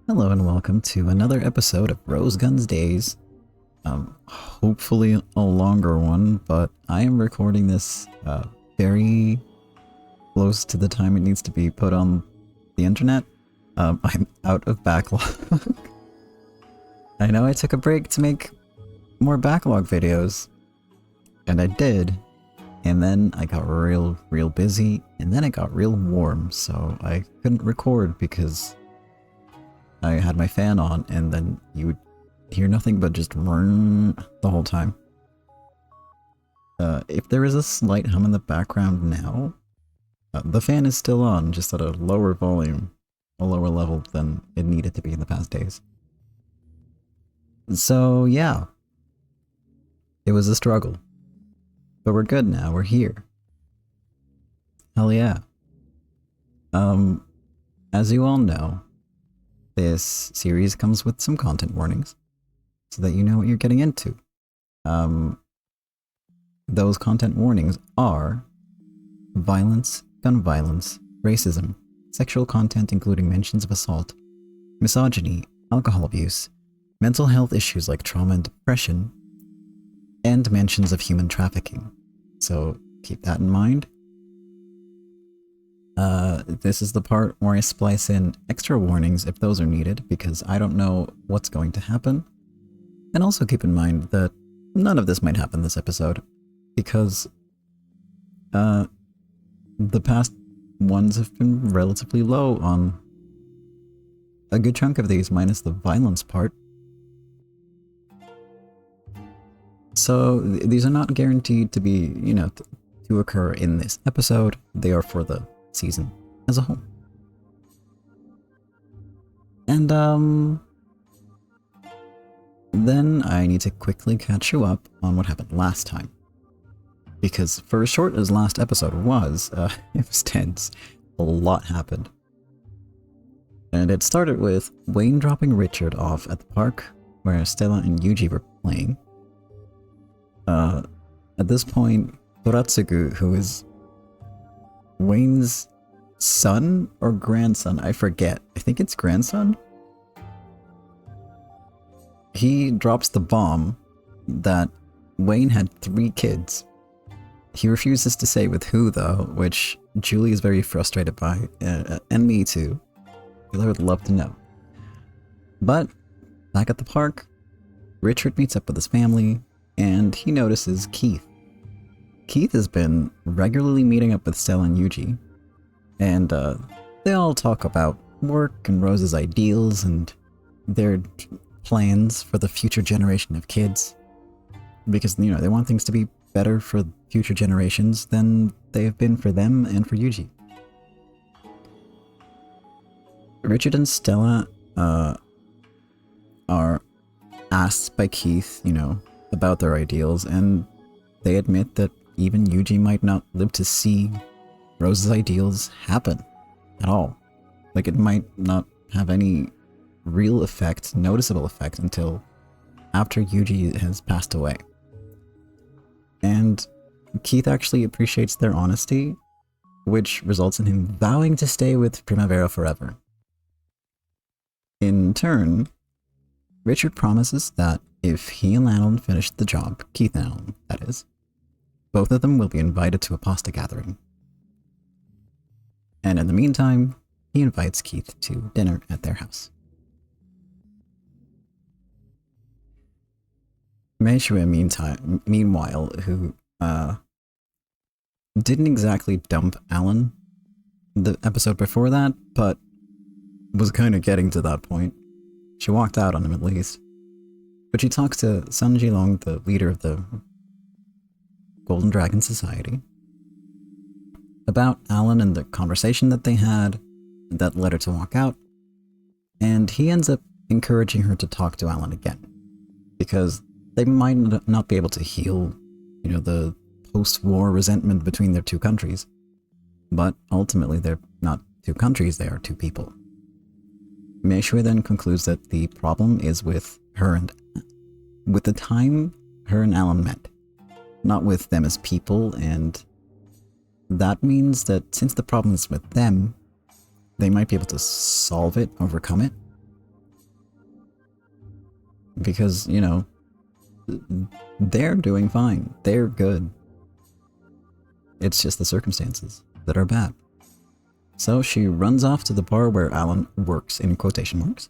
Hello and welcome to another episode of Rose Guns Days. Hopefully a longer one, but I am recording this very close to the time it needs to be put on the internet. I'm out of backlog. I know I took a break to make more backlog videos, and I did, and then I got real busy, and then it got real warm, so I couldn't record because I had my fan on, and then you would hear nothing but just the whole time. If there is a slight hum in the background now, the fan is still on, just at a lower volume, a lower level than it needed to be in the past days. So yeah, it was a struggle. But we're good now, we're here. Hell yeah. As you all know, this series comes with some content warnings, so that you know what you're getting into. Those content warnings are violence, gun violence, racism, sexual content including mentions of assault, misogyny, alcohol abuse, mental health issues like trauma and depression, and mentions of human trafficking. So keep that in mind. This is the part where I splice in extra warnings if those are needed, because I don't know what's going to happen. And also keep in mind that none of this might happen this episode, because the past ones have been relatively low on a good chunk of these, minus the violence part. So these are not guaranteed to be, to occur in this episode. They are for the season as a whole. And then I need to quickly catch you up on what happened last time. Because for as short as last episode was, it was tense. A lot happened. And it started with Wayne dropping Richard off at the park where Stella and Yuji were playing. At this point, Toratsugu, who is Wayne's son or grandson, I forget. I think it's grandson? He drops the bomb that Wayne had 3 kids. He refuses to say with who though, which Julie is very frustrated by, and me too. I would love to know. But, back at the park, Richard meets up with his family, and he notices Keith. Keith has been regularly meeting up with Stella and Yuji, and they all talk about work and Rose's ideals and their plans for the future generation of kids. Because, they want things to be better for future generations than they have been for them and for Yuji. Richard and Stella are asked by Keith, about their ideals, and they admit that even Yuji might not live to see Rose's ideals happen at all. Like, it might not have any real effect, noticeable effect, until after Yuji has passed away. And Keith actually appreciates their honesty, which results in him vowing to stay with Primavera forever. In turn, Richard promises that if he and Alan finish the job, Keith and Alan, that is, both of them will be invited to a pasta gathering. And in the meantime, he invites Keith to dinner at their house. Meishui, meanwhile, who didn't exactly dump Alan the episode before that, but was kind of getting to that point. She walked out on him at least. But she talks to Sun Jilong, the leader of the Golden Dragon Society, about Alan and the conversation that they had that led her to walk out, and he ends up encouraging her to talk to Alan again, because they might not be able to heal, the post-war resentment between their 2 countries, but ultimately they're not 2 countries, they are 2 people. Meishui then concludes that the problem is with the time her and Alan met, not with them as people, and that means that since the problem is with them, they might be able to solve it, overcome it, Because, you know, they're doing fine. They're good. It's just the circumstances that are bad. So she runs off to the bar where Alan works, in quotation marks.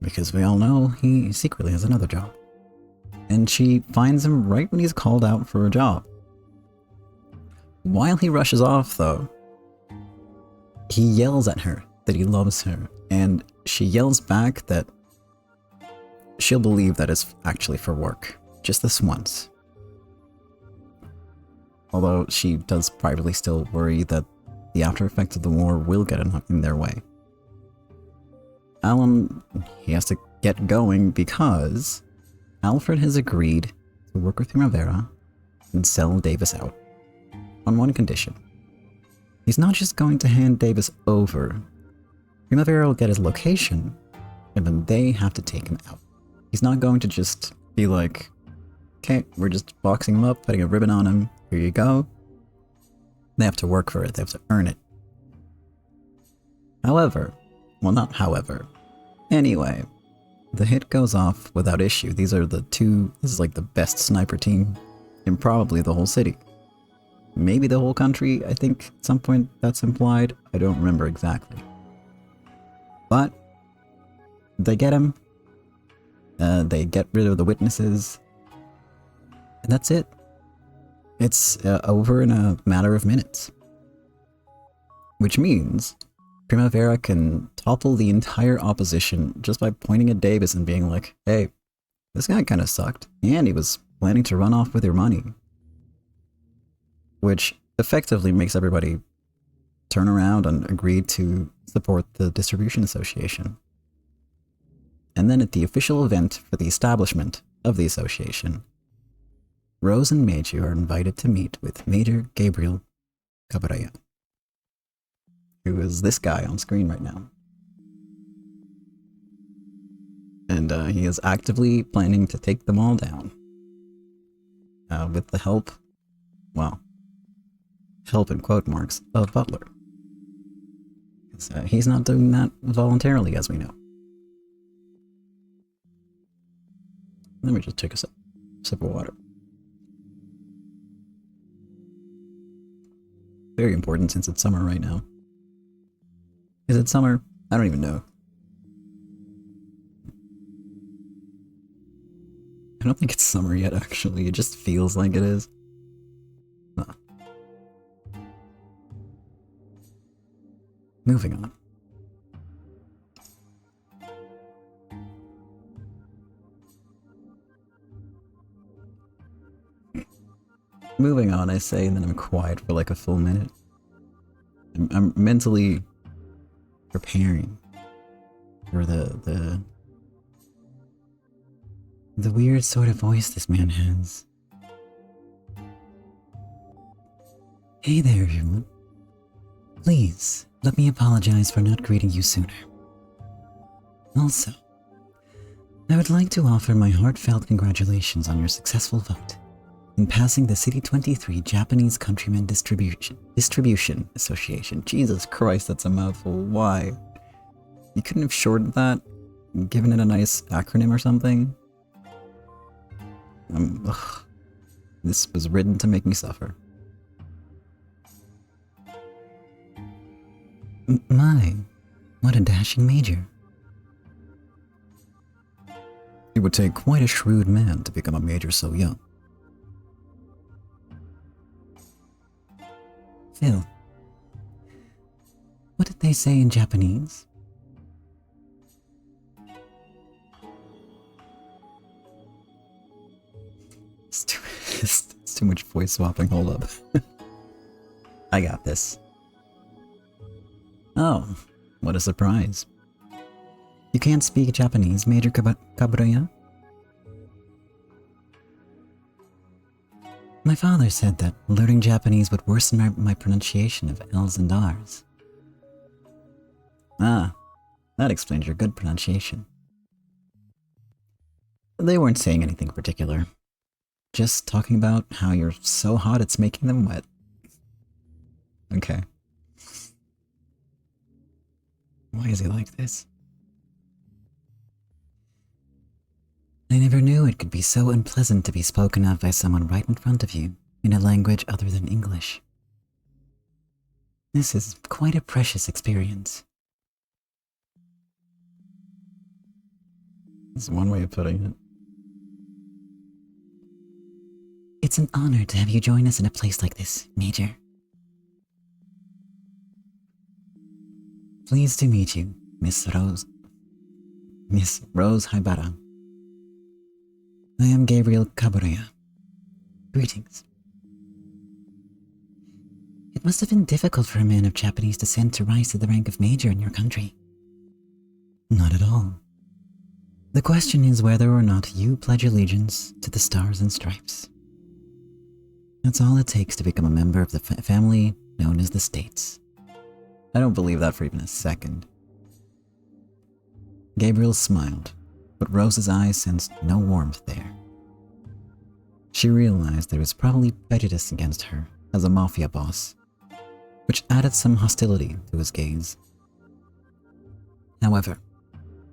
Because we all know he secretly has another job. And she finds him right when he's called out for a job. While he rushes off, though, he yells at her that he loves her, and she yells back that she'll believe that it's actually for work, just this once. Although she does privately still worry that the after effects of the war will get in their way. Alan, he has to get going because Alfred has agreed to work with Primavera and sell Davis out. On one condition. He's not just going to hand Davis over. Primavera will get his location, and then they have to take him out. He's not going to just be like, okay, we're just boxing him up, putting a ribbon on him, here you go. They have to work for it, they have to earn it. However, well, not however. Anyway, the hit goes off without issue. This is like the best sniper team in probably the whole city. Maybe the whole country, I think at some point that's implied. I don't remember exactly. But they get him. They get rid of the witnesses. And that's it. It's over in a matter of minutes. Which means Primavera can topple the entire opposition just by pointing at Davis and being like, hey, this guy kind of sucked. And he was planning to run off with your money. Which effectively makes everybody turn around and agree to support the Distribution Association. And then at the official event for the establishment of the association, Rose and Meiji are invited to meet with Major Gabriel Cabrera, who is this guy on screen right now. And he is actively planning to take them all down. With the help, well, help in quote marks, of Butler. He's not doing that voluntarily, as we know. Let me just take a sip of water. Very important since it's summer right now. Is it summer? I don't even know. I don't think it's summer yet, actually. It just feels like it is. Huh. Moving on. Moving on, I say, and then I'm quiet for like a full minute. I'm mentally preparing for the weird sort of voice this man has. Hey there, everyone. Please, let me apologize for not greeting you sooner. Also, I would like to offer my heartfelt congratulations on your successful vote in passing the City 23 Japanese Countrymen Distribution Association. Jesus Christ, that's a mouthful. Why? You couldn't have shortened that? Given it a nice acronym or something? This was written to make me suffer. My, what a dashing major. It would take quite a shrewd man to become a major so young. Phil, what did they say in Japanese? It's too much voice swapping, hold up. I got this. Oh, what a surprise. You can't speak Japanese, Major Kaburaya? My father said that learning Japanese would worsen my pronunciation of L's and R's. Ah, that explains your good pronunciation. They weren't saying anything particular. Just talking about how you're so hot it's making them wet. Okay. Why is he like this? I never knew it could be so unpleasant to be spoken of by someone right in front of you in a language other than English. This is quite a precious experience. That's one way of putting it. It's an honor to have you join us in a place like this, Major. Pleased to meet you, Miss Rose Haibara. I am Gabriel Cabrera. Greetings. It must have been difficult for a man of Japanese descent to rise to the rank of major in your country. Not at all. The question is whether or not you pledge allegiance to the Stars and Stripes. That's all it takes to become a member of the family known as the States. I don't believe that for even a second. Gabriel smiled, but Rose's eyes sensed no warmth there. She realized there was probably prejudice against her as a mafia boss, which added some hostility to his gaze. However,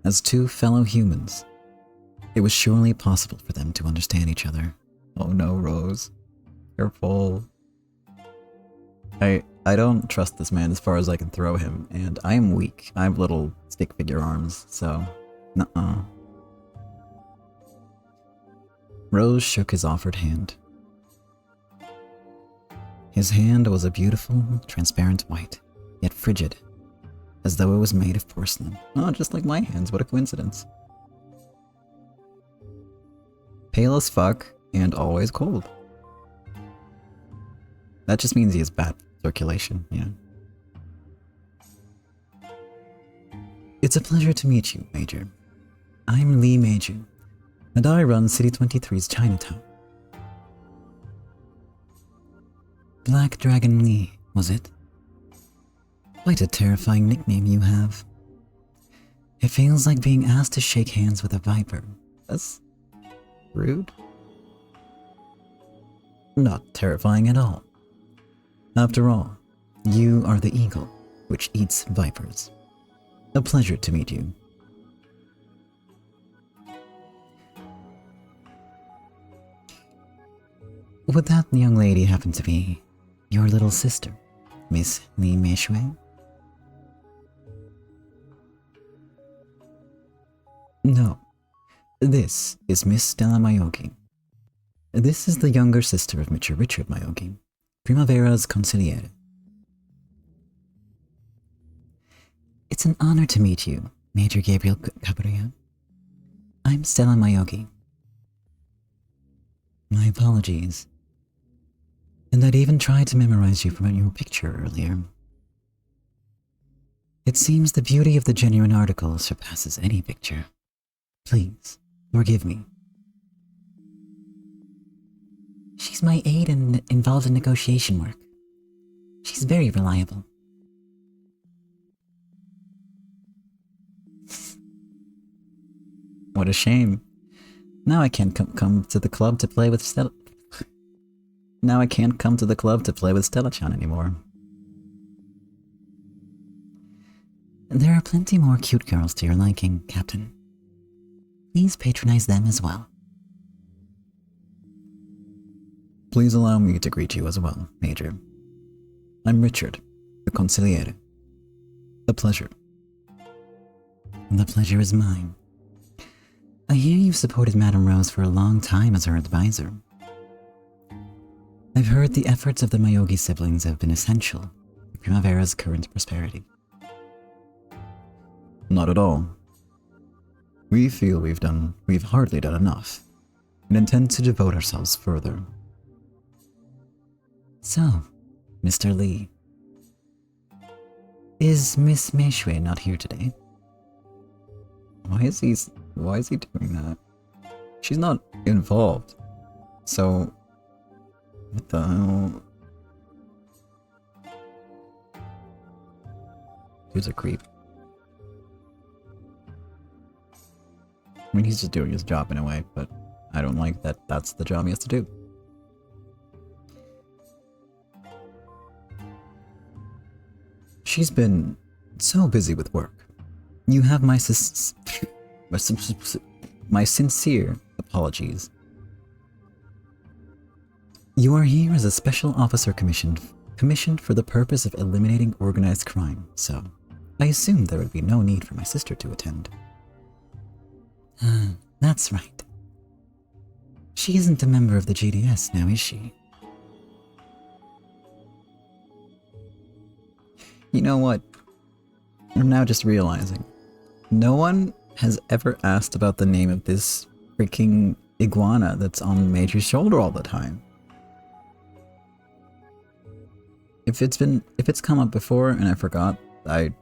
as two fellow humans, it was surely possible for them to understand each other. Oh no, Rose. Careful. I don't trust this man as far as I can throw him, and I am weak. I have little stick figure arms, so nuh-uh. Rose shook his offered hand. His hand was a beautiful, transparent white, yet frigid, as though it was made of porcelain. Oh, just like my hands, what a coincidence. Pale as fuck, and always cold. That just means he has bad circulation, yeah. It's a pleasure to meet you, Major. I'm Lee Major, and I run City 23's Chinatown. Black Dragon Lee, was it? Quite a terrifying nickname you have. It feels like being asked to shake hands with a viper. That's rude. Not terrifying at all. After all, you are the eagle, which eats vipers. A pleasure to meet you. Would that young lady happen to be your little sister, Miss Lee Meishui? No, this is Miss Stella Mayogi. This is the younger sister of Mr. Richard Mayogi, Primavera's consigliere. It's an honor to meet you, Major Gabriel Cabrera. I'm Stella Mayogi. My apologies. And I'd even tried to memorize you from your picture earlier. It seems the beauty of the genuine article surpasses any picture. Please, forgive me. She's my aide and involved in negotiation work. She's very reliable. What a shame. Now I can't come to the club to play with Stella. Now I can't come to the club to play with Stella-chan anymore. There are plenty more cute girls to your liking, Captain. Please patronize them as well. Please allow me to greet you as well, Major. I'm Richard, the consigliere. A pleasure. The pleasure is mine. I hear you've supported Madame Rose for a long time as her advisor. I've heard the efforts of the Mayogi siblings have been essential to Primavera's current prosperity. Not at all. We feel we've hardly done enough, and intend to devote ourselves further. So, Mr. Lee, is Miss Meishui not here today? Why is he doing that? She's not involved. So, what the hell? Dude's a creep. I mean, he's just doing his job in a way, but I don't like that that's the job he has to do. She's been so busy with work. You have my sincere apologies. You are here as a special officer commissioned for the purpose of eliminating organized crime, so I assumed there would be no need for my sister to attend. That's right. She isn't a member of the GDS now, is she? You know what? I'm now just realizing. No one has ever asked about the name of this freaking iguana that's on Major's shoulder all the time. If it's come up before and I forgot, I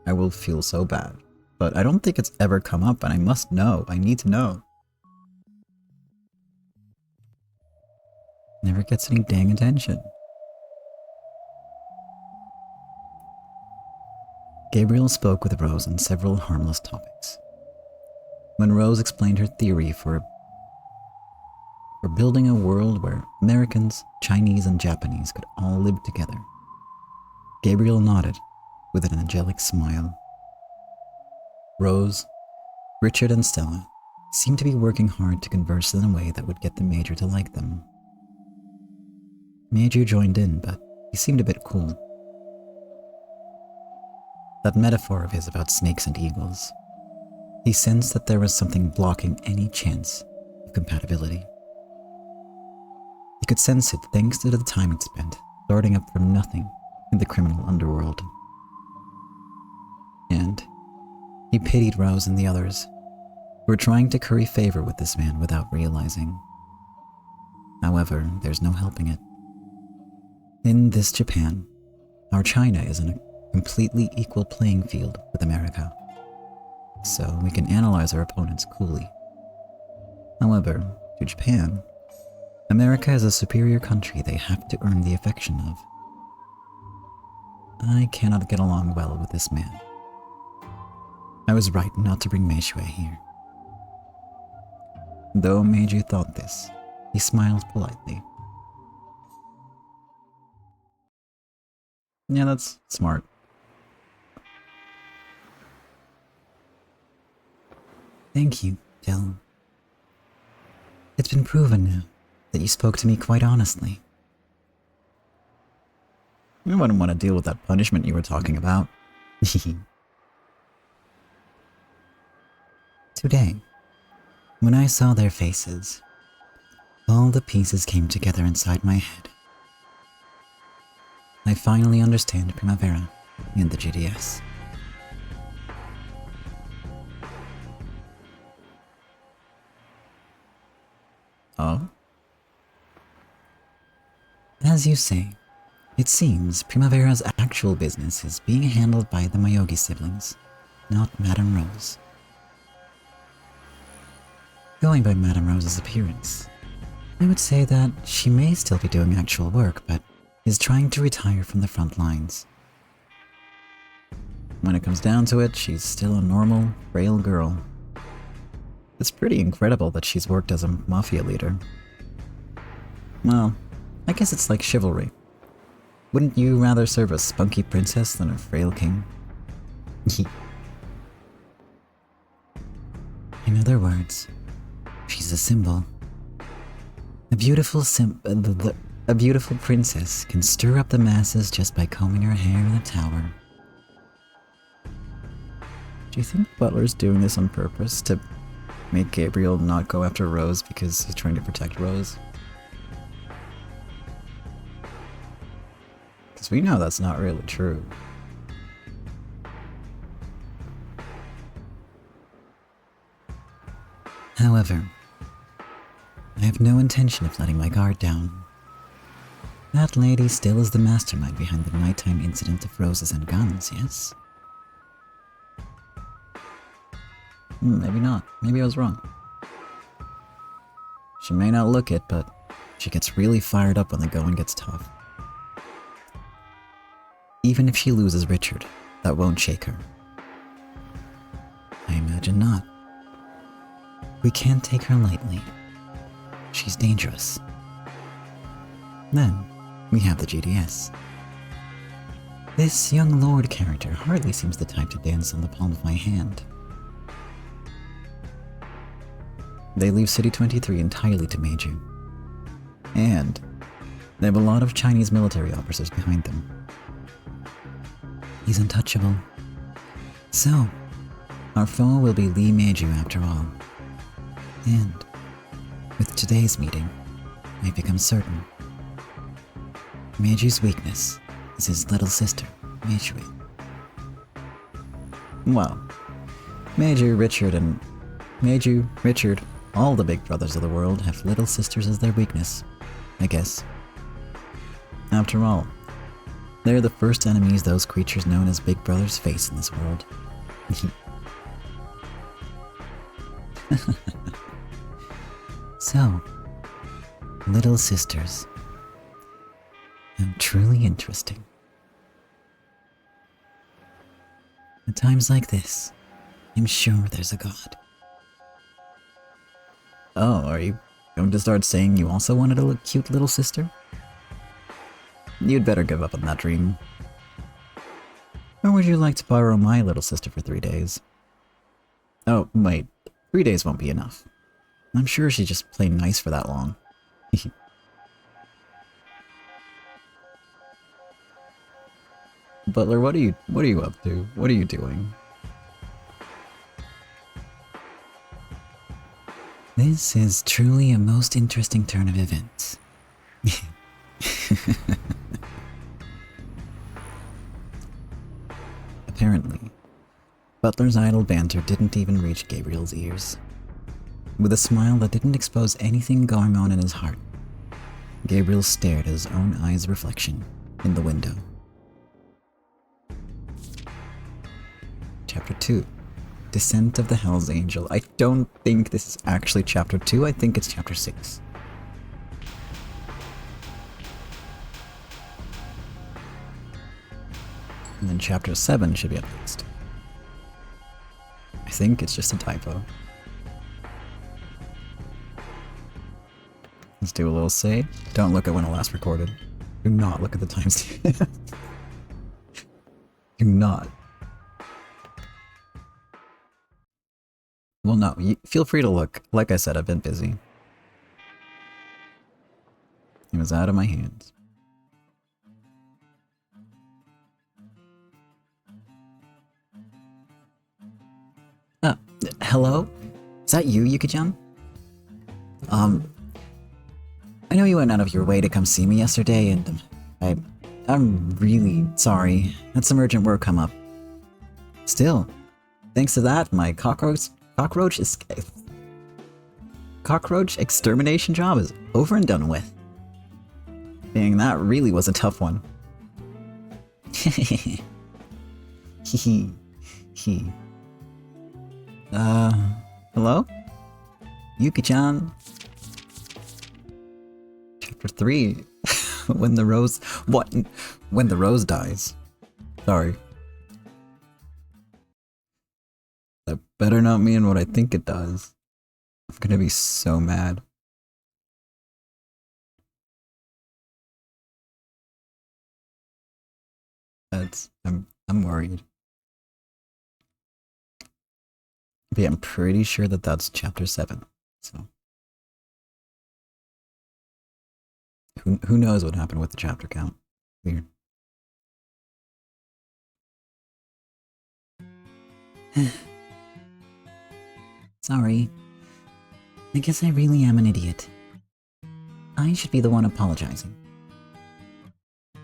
will feel so bad. But I don't think it's ever come up, and I must know. I need to know. Never gets any dang attention. Gabriel spoke with Rose on several harmless topics. When Rose explained her theory for building a world where Americans, Chinese, and Japanese could all live together, Gabriel nodded with an angelic smile. Rose, Richard, and Stella seemed to be working hard to converse in a way that would get the Major to like them. Major joined in, but he seemed a bit cool. That metaphor of his about snakes and eagles. He sensed that there was something blocking any chance of compatibility. He could sense it thanks to the time it spent starting up from nothing in the criminal underworld. And he pitied Rose and the others who were trying to curry favor with this man without realizing. However, there's no helping it. In this Japan, our China is in a completely equal playing field with America, so we can analyze our opponents coolly. However, to Japan, America is a superior country they have to earn the affection of. I cannot get along well with this man. I was right not to bring Meishui here. Though Meiji thought this, he smiled politely. Yeah, that's smart. Thank you, Dylan. It's been proven now that you spoke to me quite honestly. I wouldn't want to deal with that punishment you were talking about. Today, when I saw their faces, all the pieces came together inside my head. I finally understand Primavera and the GDS. Oh? As you say, it seems Primavera's actual business is being handled by the Miyogi siblings, not Madame Rose. Going by Madame Rose's appearance, I would say that she may still be doing actual work, but is trying to retire from the front lines. When it comes down to it, she's still a normal, frail girl. It's pretty incredible that she's worked as a mafia leader. Well, I guess it's like chivalry. Wouldn't you rather serve a spunky princess than a frail king? In other words, she's a symbol. A beautiful princess can stir up the masses just by combing her hair in a tower. Do you think Butler's doing this on purpose to make Gabriel not go after Rose because he's trying to protect Rose? Because we know that's not really true. However, I have no intention of letting my guard down. That lady still is the mastermind behind the nighttime incident of roses and guns, yes? Maybe not. Maybe I was wrong. She may not look it, but she gets really fired up when the going gets tough. Even if she loses Richard, that won't shake her. I imagine not. We can't take her lightly. She's dangerous. Then, we have the GDS. This young lord character hardly seems the type to dance on the palm of my hand. They leave City 23 entirely to Meiju. And they have a lot of Chinese military officers behind them. He's untouchable. So, our foe will be Lee Meiju after all. And with today's meeting, I've become certain. Meiju's weakness is his little sister, Meijui. Well, Meiju, Richard, all the big brothers of the world have little sisters as their weakness, I guess. After all, they're the first enemies those creatures known as big brothers face in this world. So, little sisters. How truly interesting. At times like this, I'm sure there's a god. Oh, are you going to start saying you also wanted a cute little sister? You'd better give up on that dream. Or would you like to borrow my little sister for 3 days? Oh, wait. 3 days won't be enough. I'm sure she's just plain nice for that long. Butler, what are you up to? What are you doing? This is truly a most interesting turn of events. Apparently, Butler's idle banter didn't even reach Gabriel's ears. With a smile that didn't expose anything going on in his heart, Gabriel stared at his own eye's reflection in the window. Chapter 2. Descent of the Hells Angel. I don't think this is actually Chapter 2, I think it's Chapter 6. And then Chapter 7 should be up next. I think it's just a typo. Let's do a little save. Don't look at when it last recorded. Do not look at the timestamp. Do not. Well, no, feel free to look. Like I said, I've been busy. It was out of my hands. Hello? Is that you, Yuki-chan? I know you went out of your way to come see me yesterday, and I'm really sorry. Had some urgent work come up. Still, thanks to that, my cockroach extermination job is over and done with. Dang, that really was a tough one. Hee. Hello? Yuki-chan? Chapter 3. When the rose... What? When the rose dies. Sorry. That better not mean what I think it does. I'm gonna be so mad. I'm worried. But yeah, I'm pretty sure that that's Chapter 7, so... Who knows what happened with the chapter count? Weird. Sorry. I guess I really am an idiot. I should be the one apologizing.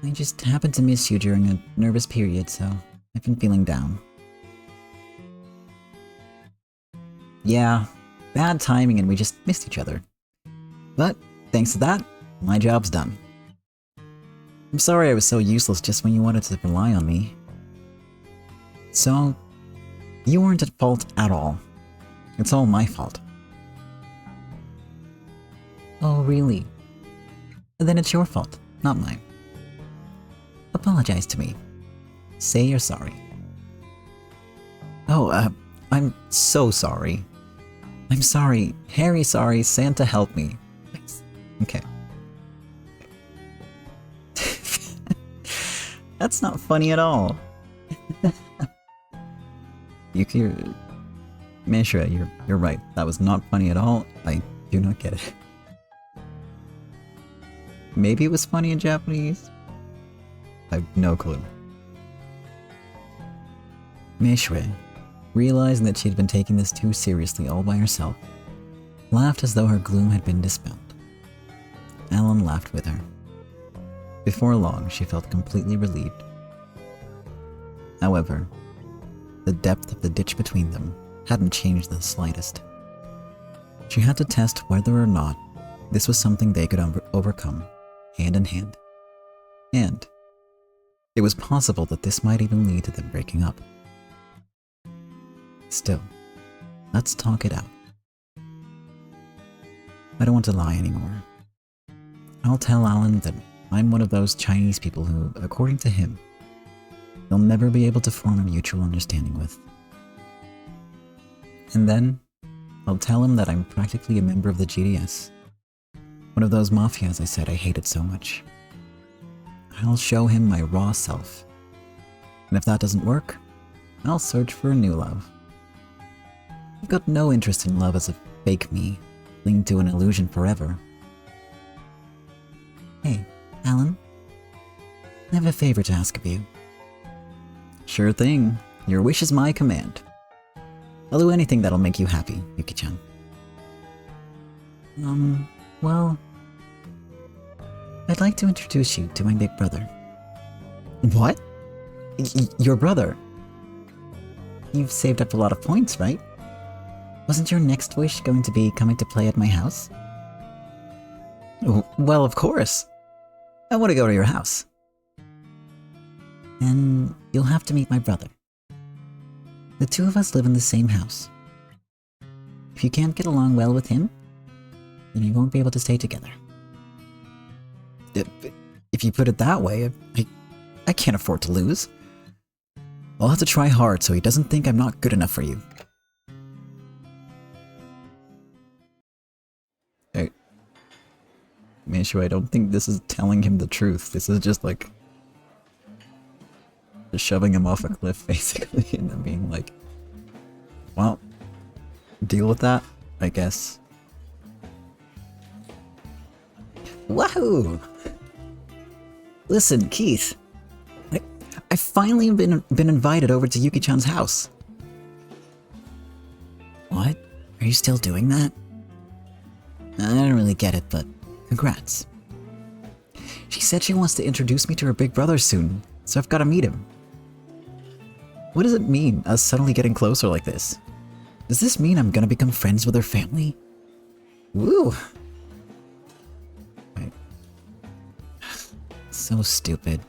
I just happened to miss you during a nervous period, so I've been feeling down. Yeah, bad timing and we just missed each other. But, thanks to that, my job's done. I'm sorry I was so useless just when you wanted to rely on me. So, you weren't at fault at all. It's all my fault. Oh, really? Then it's your fault, not mine. Apologize to me. Say you're sorry. Oh, I'm so sorry. I'm sorry. Harry's sorry. Santa help me. Okay. That's not funny at all. Yuki, Mishra, you're right. That was not funny at all. I do not get it. Maybe it was funny in Japanese? I have no clue. Meishui, realizing that she had been taking this too seriously all by herself, laughed as though her gloom had been dispelled. Alan laughed with her. Before long, she felt completely relieved. However, the depth of the ditch between them hadn't changed the slightest. She had to test whether or not this was something they could overcome, hand in hand. And it was possible that this might even lead to them breaking up. Still, let's talk it out. I don't want to lie anymore. I'll tell Alan that I'm one of those Chinese people who, according to him, they'll never be able to form a mutual understanding with. And then, I'll tell him that I'm practically a member of the GDS. One of those mafias I said I hated so much. I'll show him my raw self. And if that doesn't work, I'll search for a new love. I've got no interest in love as a fake me, linked to an illusion forever. Hey, Alan. I have a favor to ask of you. Sure thing. Your wish is my command. I'll do anything that'll make you happy, Yuki-chan. Well, I'd like to introduce you to my big brother. What? Your brother? You've saved up a lot of points, right? Wasn't your next wish going to be coming to play at my house? Well, of course. I want to go to your house. Then you'll have to meet my brother. The two of us live in the same house. If you can't get along well with him, then you won't be able to stay together. If you put it that way, I can't afford to lose. I'll have to try hard so he doesn't think I'm not good enough for you. Hey, Meishu, I don't think this is telling him the truth. This is just like... just shoving him off a cliff, basically, and then being like, well, deal with that, I guess. Wahoo! Listen, Keith. I finally been invited over to Yuki-chan's house. What? Are you still doing that? I don't really get it, but congrats. She said she wants to introduce me to her big brother soon, so I've got to meet him. What does it mean, us suddenly getting closer like this? Does this mean I'm gonna become friends with her family? Woo! Wait. So stupid.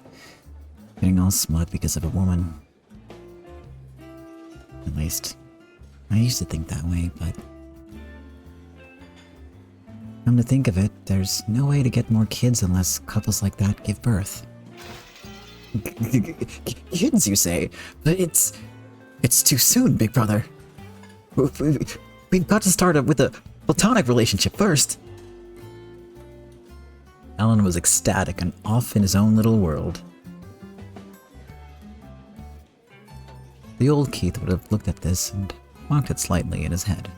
Getting all smug because of a woman. At least, I used to think that way, but... come to think of it, there's no way to get more kids unless couples like that give birth. Kids, you say? But it's too soon, big brother. We've got to start with a platonic relationship first. Alan was ecstatic and off in his own little world. The old Keith would have looked at this and mocked it slightly in his head.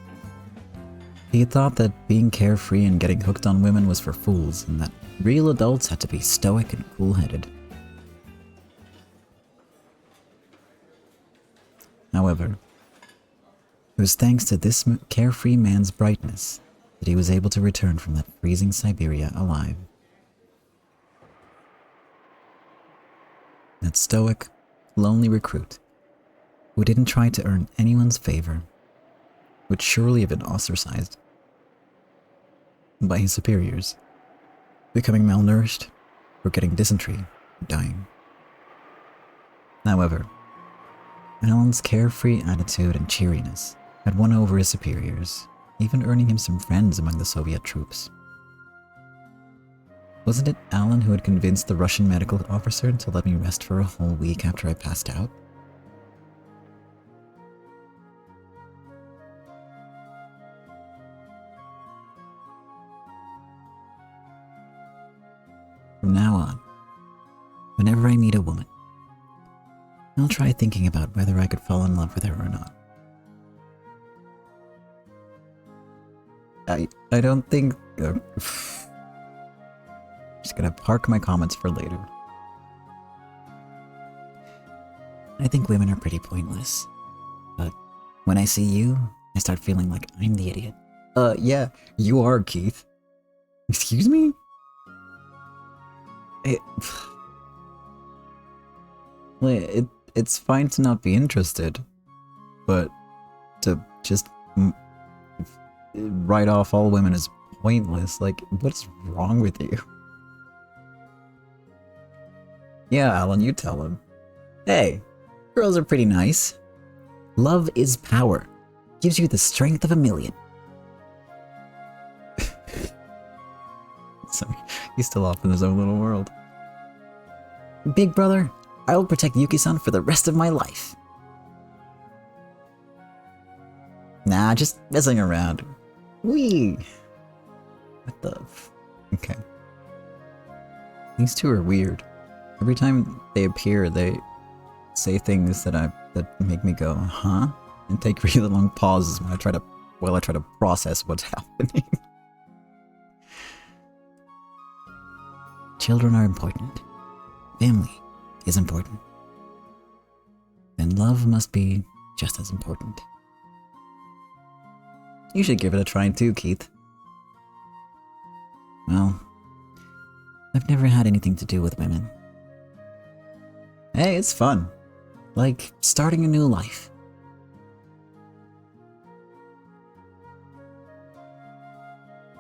He had thought that being carefree and getting hooked on women was for fools, and that real adults had to be stoic and cool-headed. However, it was thanks to this carefree man's brightness that he was able to return from that freezing Siberia alive. That stoic, lonely recruit who didn't try to earn anyone's favor would surely have been ostracized by his superiors, becoming malnourished, or getting dysentery, or dying. However, Alan's carefree attitude and cheeriness had won over his superiors, even earning him some friends among the Soviet troops. Wasn't it Alan who had convinced the Russian medical officer to let me rest for a whole week after I passed out? From now on, whenever I meet a woman, I'll try thinking about whether I could fall in love with her or not. I don't think... just gonna park my comments for later. I think women are pretty pointless. But when I see you, I start feeling like I'm the idiot. Yeah, you are, Keith. Excuse me? It's fine to not be interested, but to just write off all women as pointless, like, what's wrong with you? Yeah, Alan, you tell him. Hey, girls are pretty nice. Love is power. Gives you the strength of a million. Sorry, he's still off in his own little world. Big brother, I will protect Yuki-san for the rest of my life. Nah, just messing around. Wee. What the okay. These two are weird. Every time they appear, they say things that make me go, huh? And take really long pauses when I try to process what's happening. Children are important. Family is important. And love must be just as important. You should give it a try too, Keith. Well, I've never had anything to do with women. Hey, it's fun. Like starting a new life.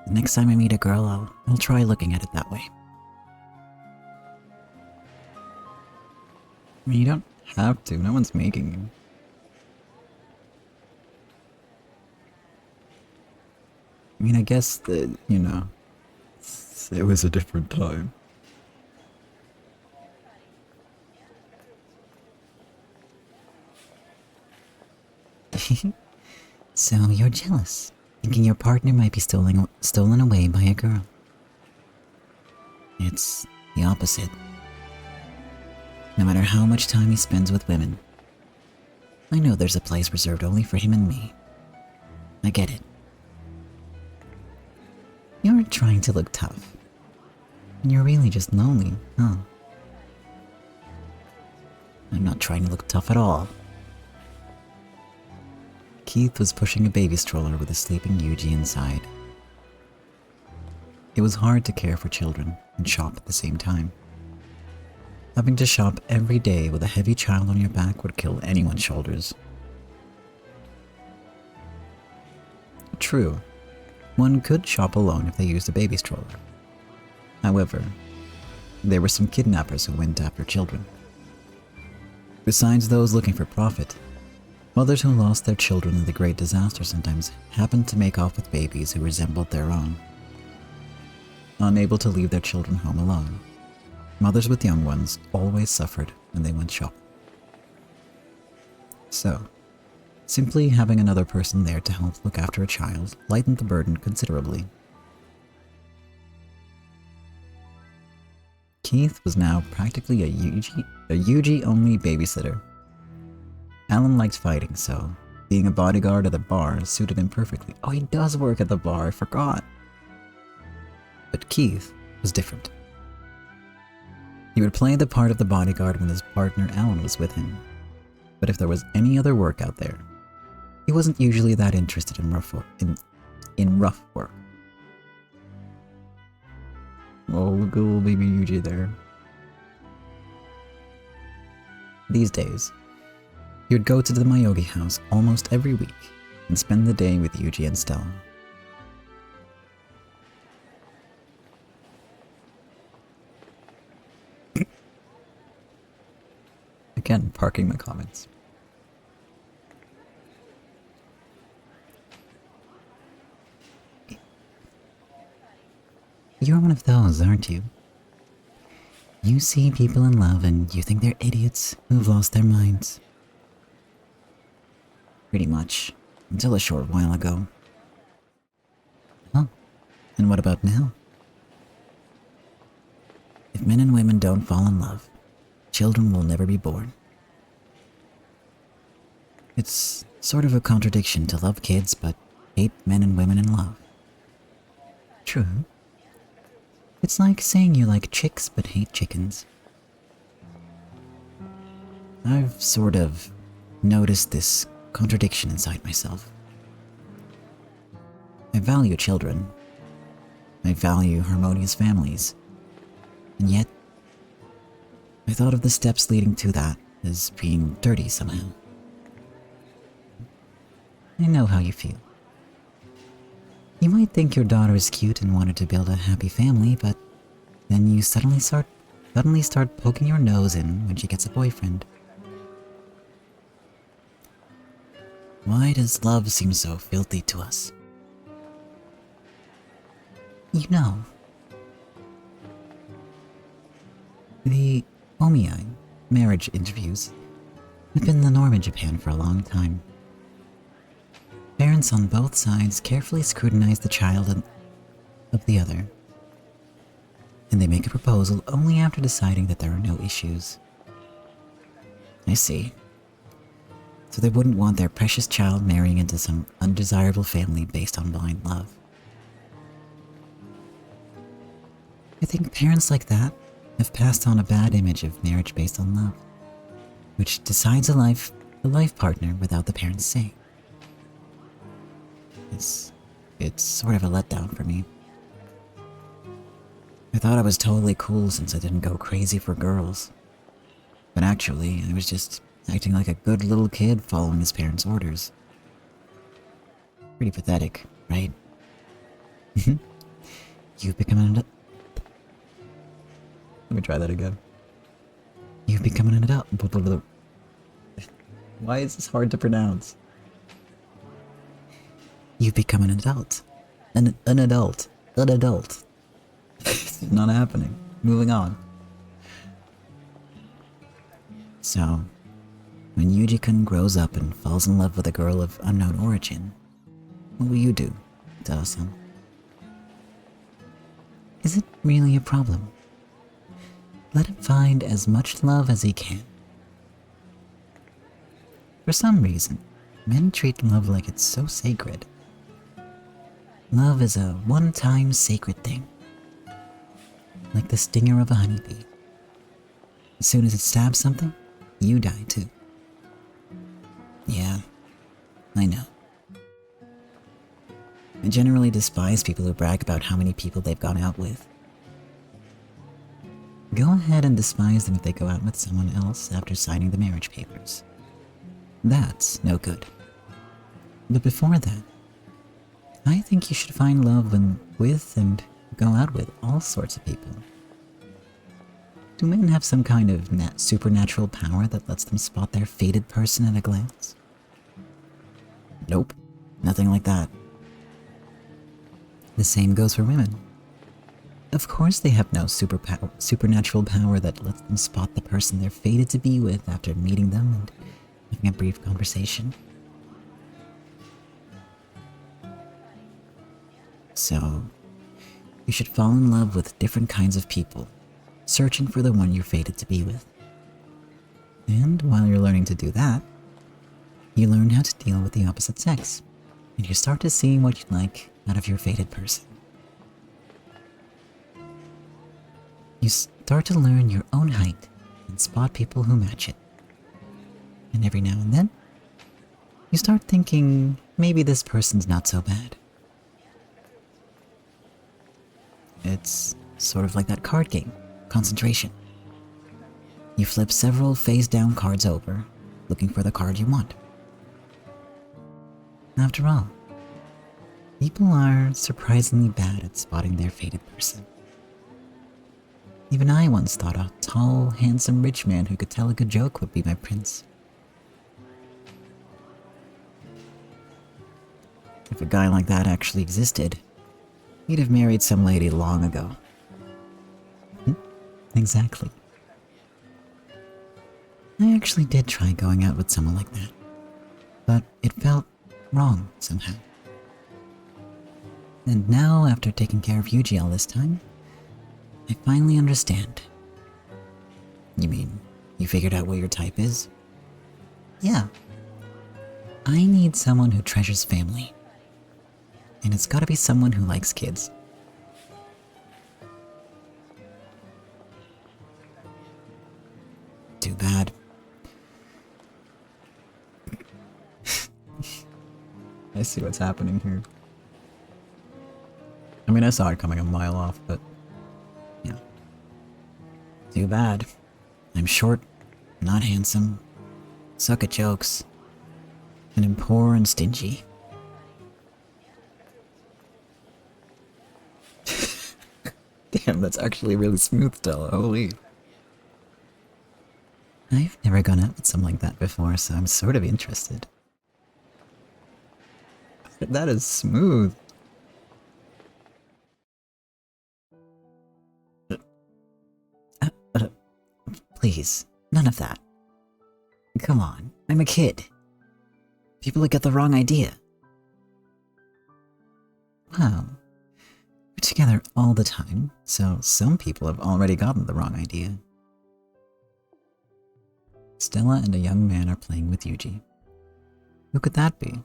The next time I meet a girl, I'll try looking at it that way. I mean, you don't have to. No one's making you. I mean, I guess that, you know, it was a different time. So you're jealous, thinking your partner might be stolen away by a girl. It's the opposite. No matter how much time he spends with women, I know there's a place reserved only for him and me. I get it. You're trying to look tough. And you're really just lonely, huh? I'm not trying to look tough at all. Keith was pushing a baby stroller with a sleeping Yuji inside. It was hard to care for children and shop at the same time. Having to shop every day with a heavy child on your back would kill anyone's shoulders. True, one could shop alone if they used a baby stroller. However, there were some kidnappers who went after children. Besides those looking for profit, mothers who lost their children in the Great Disaster sometimes happened to make off with babies who resembled their own. Unable to leave their children home alone, mothers with young ones always suffered when they went shopping. So, simply having another person there to help look after a child lightened the burden considerably. Keith was now practically a Yuji-only babysitter. Alan liked fighting, so being a bodyguard at the bar suited him perfectly. Oh, he does work at the bar, I forgot. But Keith was different. He would play the part of the bodyguard when his partner Alan was with him. But if there was any other work out there, he wasn't usually that interested in rough work. Oh, look at little baby Yuji there. These days, he would go to the Myogi house almost every week and spend the day with Yuji and Stella. Again, parking my comments. You're one of those, aren't you? You see people in love and you think they're idiots who've lost their minds. Pretty much, until a short while ago. Huh? And what about now? If men and women don't fall in love, children will never be born. It's sort of a contradiction to love kids but hate men and women in love. True. It's like saying you like chicks but hate chickens. I've sort of noticed this contradiction inside myself. I value children. I value harmonious families. And yet, I thought of the steps leading to that as being dirty somehow. I know how you feel. You might think your daughter is cute and wanted to build a happy family, but then you suddenly start poking your nose in when she gets a boyfriend. Why does love seem so filthy to us? You know, the omiai marriage interviews have been the norm in Japan for a long time. Parents on both sides carefully scrutinize the child of the other, and they make a proposal only after deciding that there are no issues. I see. So they wouldn't want their precious child marrying into some undesirable family based on blind love. I think parents like that have passed on a bad image of marriage based on love, which decides a life partner without the parents' say. It's sort of a letdown for me. I thought I was totally cool since I didn't go crazy for girls. But actually, I was just acting like a good little kid following his parents' orders. Pretty pathetic, right? You've become an adult. Let me try that again. You've become an adult. Why is this hard to pronounce? You've become an adult. An adult. An adult. It's not happening. Moving on. So, when Yuji-kun grows up and falls in love with a girl of unknown origin, what will you do, Tao-san? Is it really a problem? Let him find as much love as he can. For some reason, men treat love like it's so sacred. Love is a one-time sacred thing. Like the stinger of a honeybee. As soon as it stabs something, you die too. Yeah, I know. I generally despise people who brag about how many people they've gone out with. Go ahead and despise them if they go out with someone else after signing the marriage papers. That's no good. But before that, I think you should find love with and go out with all sorts of people. Do men have some kind of supernatural power that lets them spot their fated person at a glance? Nope, nothing like that. The same goes for women. Of course they have no supernatural power that lets them spot the person they're fated to be with after meeting them and having a brief conversation. So, you should fall in love with different kinds of people, searching for the one you're fated to be with. And while you're learning to do that, you learn how to deal with the opposite sex, and you start to see what you like out of your fated person. You start to learn your own height and spot people who match it. And every now and then, you start thinking, maybe this person's not so bad. It's sort of like that card game, Concentration. You flip several face-down cards over, looking for the card you want. After all, people are surprisingly bad at spotting their fated person. Even I once thought a tall, handsome rich man who could tell a good joke would be my prince. If a guy like that actually existed, he'd have married some lady long ago. Exactly. I actually did try going out with someone like that, but it felt wrong somehow. And now, after taking care of Yuji all this time, I finally understand. You mean, you figured out what your type is? Yeah. I need someone who treasures family. And it's gotta be someone who likes kids. bad. I see what's happening here. I mean, I saw it coming a mile off, but... yeah. Too bad. I'm short, not handsome, suck at jokes, and I'm poor and stingy. Damn, that's actually really smooth, Stella. Holy. I've never gone out with someone like that before, so I'm sort of interested. That is smooth. Please, none of that. Come on, I'm a kid. People would get the wrong idea. Wow. We're together all the time, so some people have already gotten the wrong idea. Stella and a young man are playing with Yuji. Who could that be?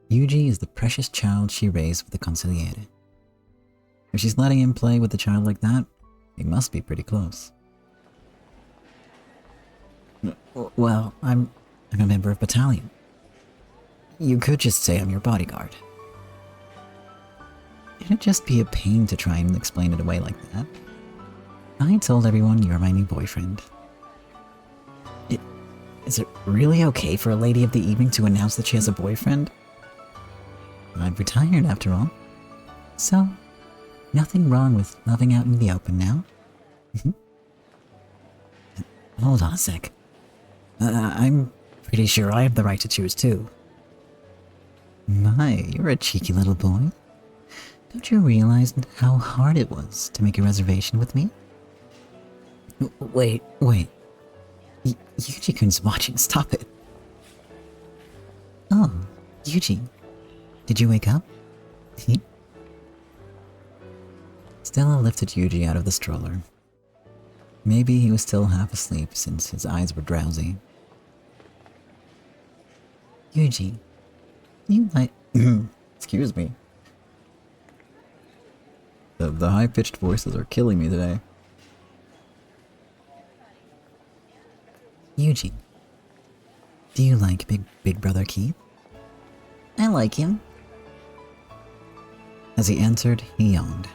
Yuji is the precious child she raised with the consigliere. If she's letting him play with a child like that, he must be pretty close. Well, I'm a member of battalion. You could just say I'm your bodyguard. It'd just be a pain to try and explain it away like that. I told everyone you're my new boyfriend. Is it really okay for a lady of the evening to announce that she has a boyfriend? I've retired after all. So, nothing wrong with loving out in the open now. Hold on a sec. I'm pretty sure I have the right to choose too. My, you're a cheeky little boy. Don't you realize how hard it was to make a reservation with me? Wait. Yuji-kun's watching, stop it. Oh, Yuji. Did you wake up? Stella lifted Yuji out of the stroller. Maybe he was still half asleep since his eyes were drowsy. Yuji, you might... Excuse me. The high-pitched voices are killing me today. Yuji, do you like Big Brother Keith? I like him. As he entered, he yawned.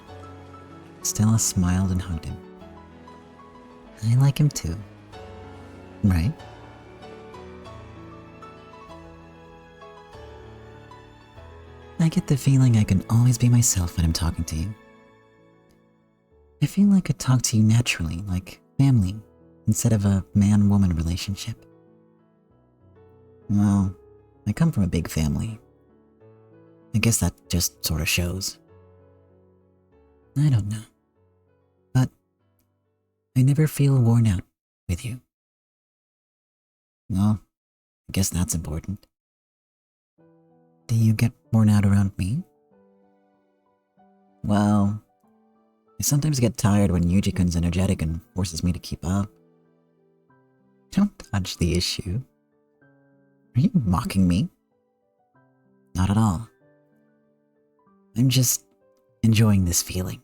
Stella smiled and hugged him. I like him too. Right? I get the feeling I can always be myself when I'm talking to you. I feel I could talk to you naturally, like family, instead of a man-woman relationship. Well, I come from a big family. I guess that just sort of shows. I don't know. But I never feel worn out with you. Well, I guess that's important. Do you get worn out around me? Well, I sometimes get tired when Yuji-kun's energetic and forces me to keep up. Don't touch the issue. Are you mocking me? Not at all. I'm just enjoying this feeling.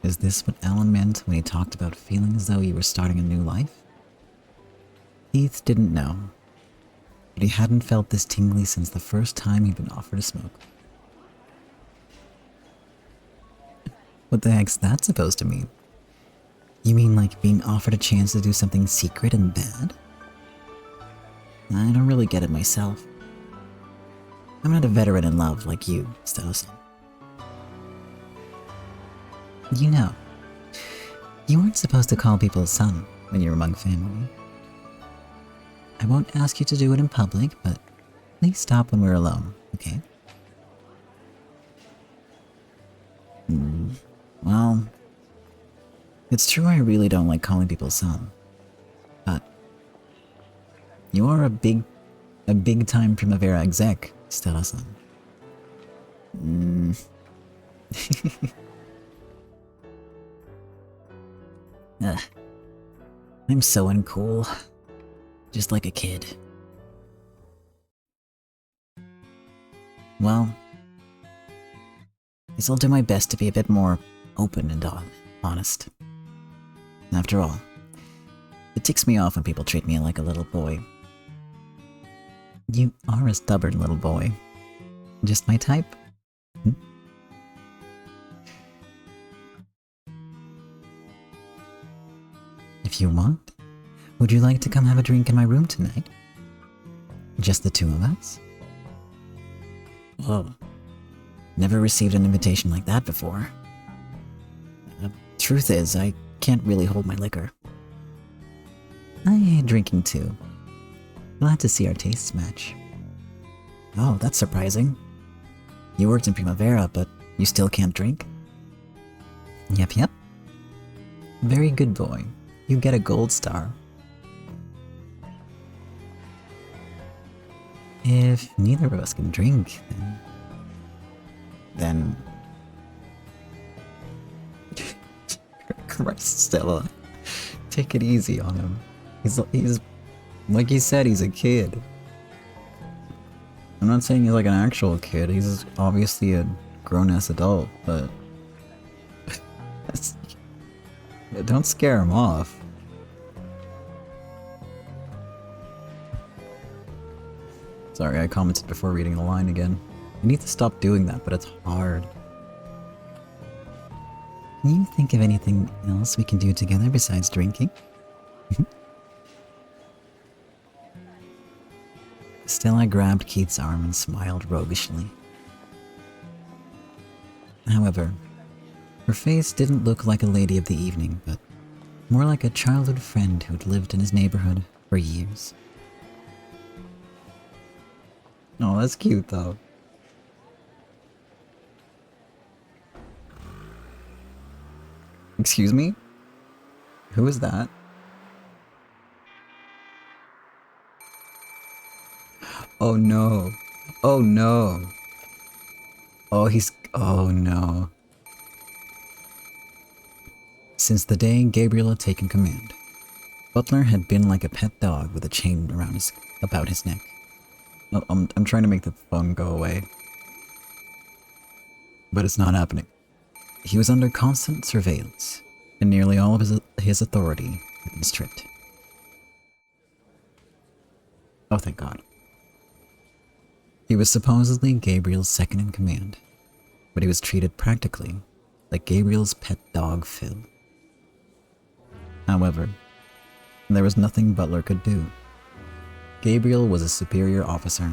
Is this what Alan meant when he talked about feeling as though you were starting a new life? Keith didn't know, but he hadn't felt this tingly since the first time he'd been offered a smoke. What the heck's that supposed to mean? You mean like being offered a chance to do something secret and bad? I don't really get it myself. I'm not a veteran in love like you, Stella-san. You know, you weren't supposed to call people son when you're among family. I won't ask you to do it in public, but please stop when we're alone, okay? Well, it's true I really don't like calling people son, but you are a big-time Primavera exec, Stella-san. I'm so uncool. Just like a kid. Well, guess I'll do my best to be a bit more open and honest. After all, it ticks me off when people treat me like a little boy. You are a stubborn little boy. Just my type? Hmm? If you want, would you like to come have a drink in my room tonight? Just the two of us? Whoa. Never received an invitation like that before. Truth is, I can't really hold my liquor. I hate drinking too. Glad to see our tastes match. Oh, that's surprising. You worked in Primavera, but you still can't drink? Yep. Very good boy. You get a gold star. If neither of us can drink, then... Christ, Stella. Take it easy on him. He's like he said, he's a kid. I'm not saying he's like an actual kid. He's obviously a grown-ass adult, but... don't scare him off. Sorry, I commented before reading the line again. I need to stop doing that, but it's hard. Can you think of anything else we can do together besides drinking? Stella grabbed Keith's arm and smiled roguishly. However, her face didn't look like a lady of the evening, but more like a childhood friend who'd lived in his neighborhood for years. Oh, that's cute though. Excuse me? Who is that? Oh no. Oh no. Oh no. Since the day Gabriel had taken command, Butler had been like a pet dog with a chain about his neck. I'm trying to make the phone go away. But it's not happening. He was under constant surveillance, and nearly all of his authority had been stripped. Oh, thank God. He was supposedly Gabriel's second in command, but he was treated practically like Gabriel's pet dog, Phil. However, there was nothing Butler could do. Gabriel was a superior officer,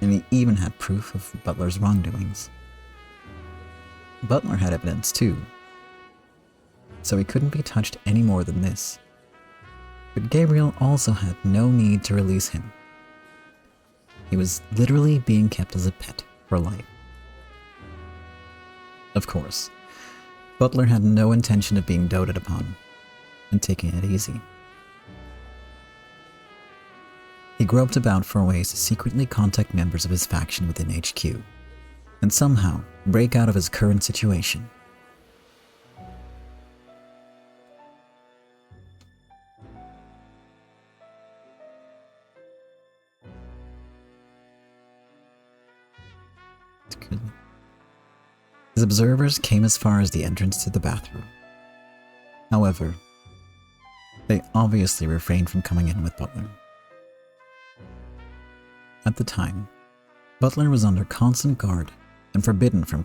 and he even had proof of Butler's wrongdoings. Butler had evidence too, so he couldn't be touched any more than this. But Gabriel also had no need to release him. He was literally being kept as a pet for life. Of course, Butler had no intention of being doted upon and taking it easy. He groped about for ways to secretly contact members of his faction within HQ, and somehow break out of his current situation. His observers came as far as the entrance to the bathroom. However, they obviously refrained from coming in with Butler. At the time, Butler was under constant guard and forbidden from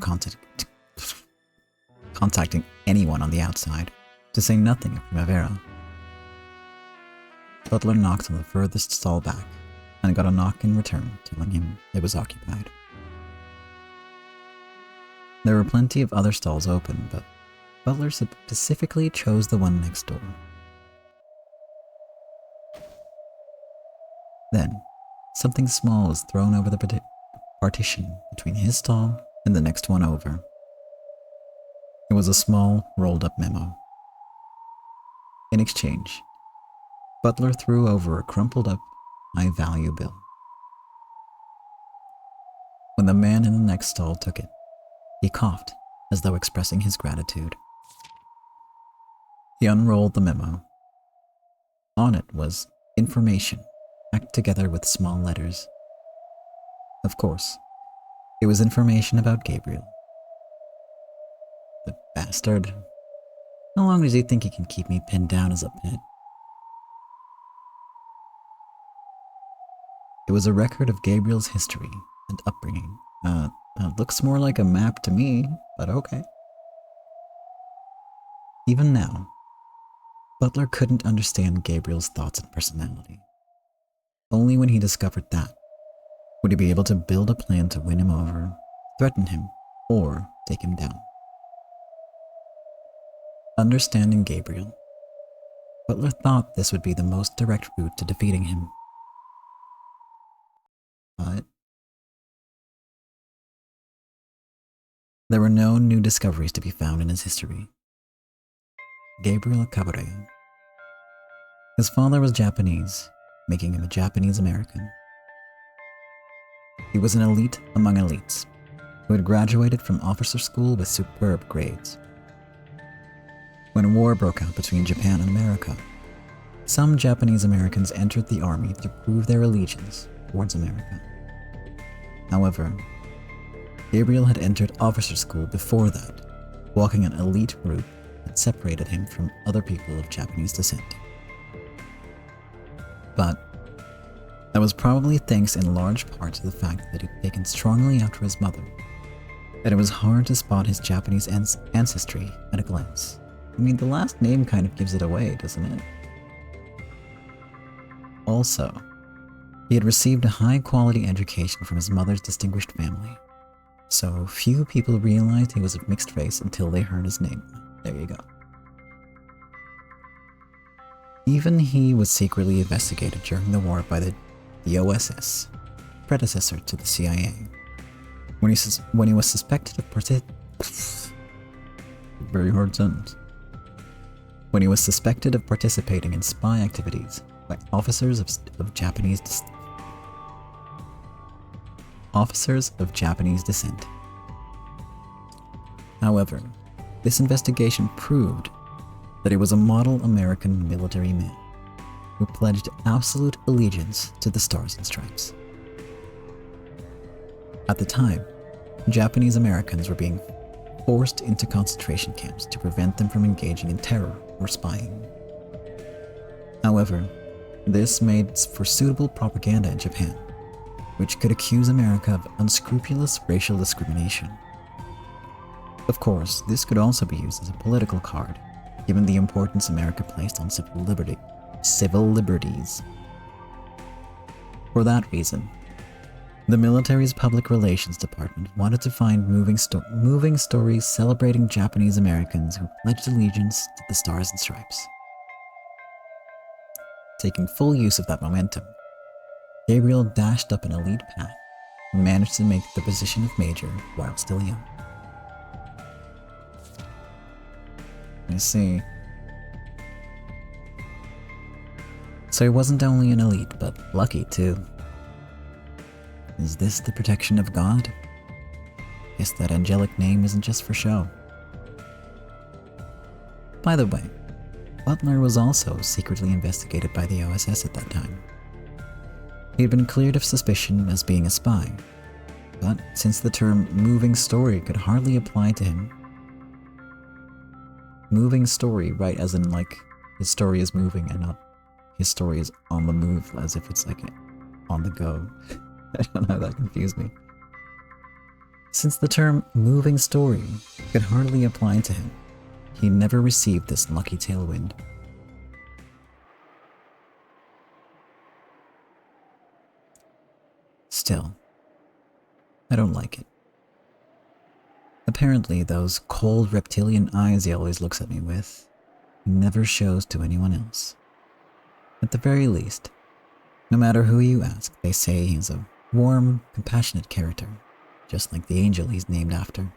contacting anyone on the outside, to say nothing of Primavera. Butler knocked on the furthest stall back, and got a knock in return telling him it was occupied. There were plenty of other stalls open, but Butler specifically chose the one next door. Then, something small was thrown over the partition between his stall and the next one over. It was a small, rolled-up memo. In exchange, Butler threw over a crumpled-up, high-value bill. When the man in the next stall took it, he coughed as though expressing his gratitude. He unrolled the memo. On it was information, packed together with small letters. Of course, it was information about Gabriel. The bastard. How long does he think he can keep me pinned down as a pet? It was a record of Gabriel's history and upbringing. Looks more like a map to me, but okay. Even now, Butler couldn't understand Gabriel's thoughts and personality. Only when he discovered that would he be able to build a plan to win him over, threaten him, or take him down. Understanding Gabriel, Butler thought this would be the most direct route to defeating him. But there were no new discoveries to be found in his history. Gabriel Cabrera. His father was Japanese, making him a Japanese American. He was an elite among elites, who had graduated from officer school with superb grades. When war broke out between Japan and America, some Japanese Americans entered the army to prove their allegiance towards America. However, Gabriel had entered officer school before that, walking an elite route that separated him from other people of Japanese descent. But that was probably thanks in large part to the fact that he'd taken strongly after his mother, that it was hard to spot his Japanese ancestry at a glance. I mean, the last name kind of gives it away, doesn't it? Also, he had received a high-quality education from his mother's distinguished family, so few people realized he was of mixed race until they heard his name. There you go. Even he was secretly investigated during the war by the OSS, predecessor to the CIA, when he was suspected of very hard sentence. When he was suspected of participating in spy activities by officers of Japanese descent. However, this investigation proved that he was a model American military man who pledged absolute allegiance to the Stars and Stripes. At the time, Japanese Americans were being forced into concentration camps to prevent them from engaging in terror or spying. However, this made for suitable propaganda in Japan, which could accuse America of unscrupulous racial discrimination. Of course, this could also be used as a political card, given the importance America placed on civil liberties. For that reason, the military's public relations department wanted to find moving stories celebrating Japanese Americans who pledged allegiance to the Stars and Stripes. Taking full use of that momentum, Gabriel dashed up an elite path and managed to make the position of major while still young. I see. So he wasn't only an elite, but lucky too. Is this the protection of God? Guess that angelic name isn't just for show. By the way, Butler was also secretly investigated by the OSS at that time. He had been cleared of suspicion as being a spy, but since the term moving story could hardly apply to him, moving story, right, as in like his story is moving and not his story is on the move, as if it's like on the go. I don't know, that confused me. Since the term moving story could hardly apply to him, he never received this lucky tailwind. Still, I don't like it. Apparently, those cold reptilian eyes he always looks at me with never shows to anyone else. At the very least, no matter who you ask, they say he's a warm, compassionate character, just like the angel he's named after.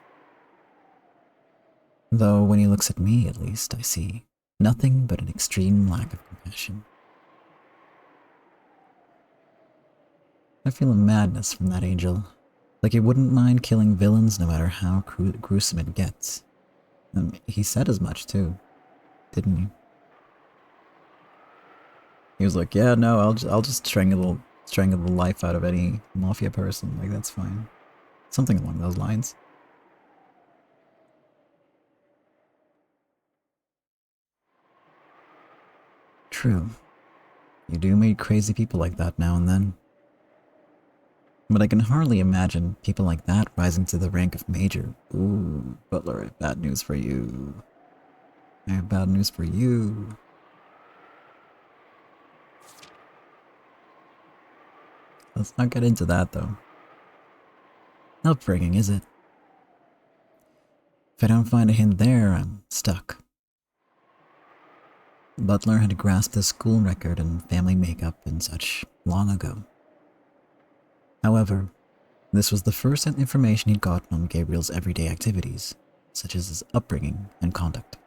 Though when he looks at me, at least, I see nothing but an extreme lack of compassion. I feel a madness from that angel, like he wouldn't mind killing villains no matter how gruesome it gets. He said as much too, didn't he? He was like, yeah, no, I'll just strangle the life out of any mafia person, like that's fine. Something along those lines. True. You do meet crazy people like that now and then. But I can hardly imagine people like that rising to the rank of major. Ooh, Butler, I have bad news for you. I have bad news for you. Let's not get into that, though. Upbringing, is it? If I don't find a hint there, I'm stuck. Butler had grasped his school record and family makeup and such long ago. However, this was the first information he'd gotten on Gabriel's everyday activities, such as his upbringing and conduct.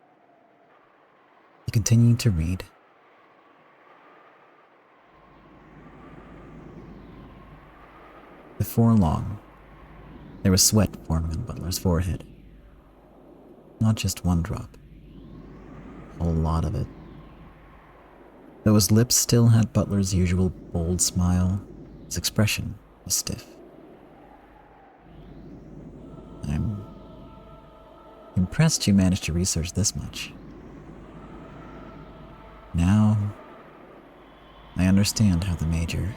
He continued to read. Before long, there was sweat forming on Butler's forehead. Not just one drop. A whole lot of it. Though his lips still had Butler's usual bold smile, his expression was stiff. I'm impressed you managed to research this much. Now, I understand how the Major...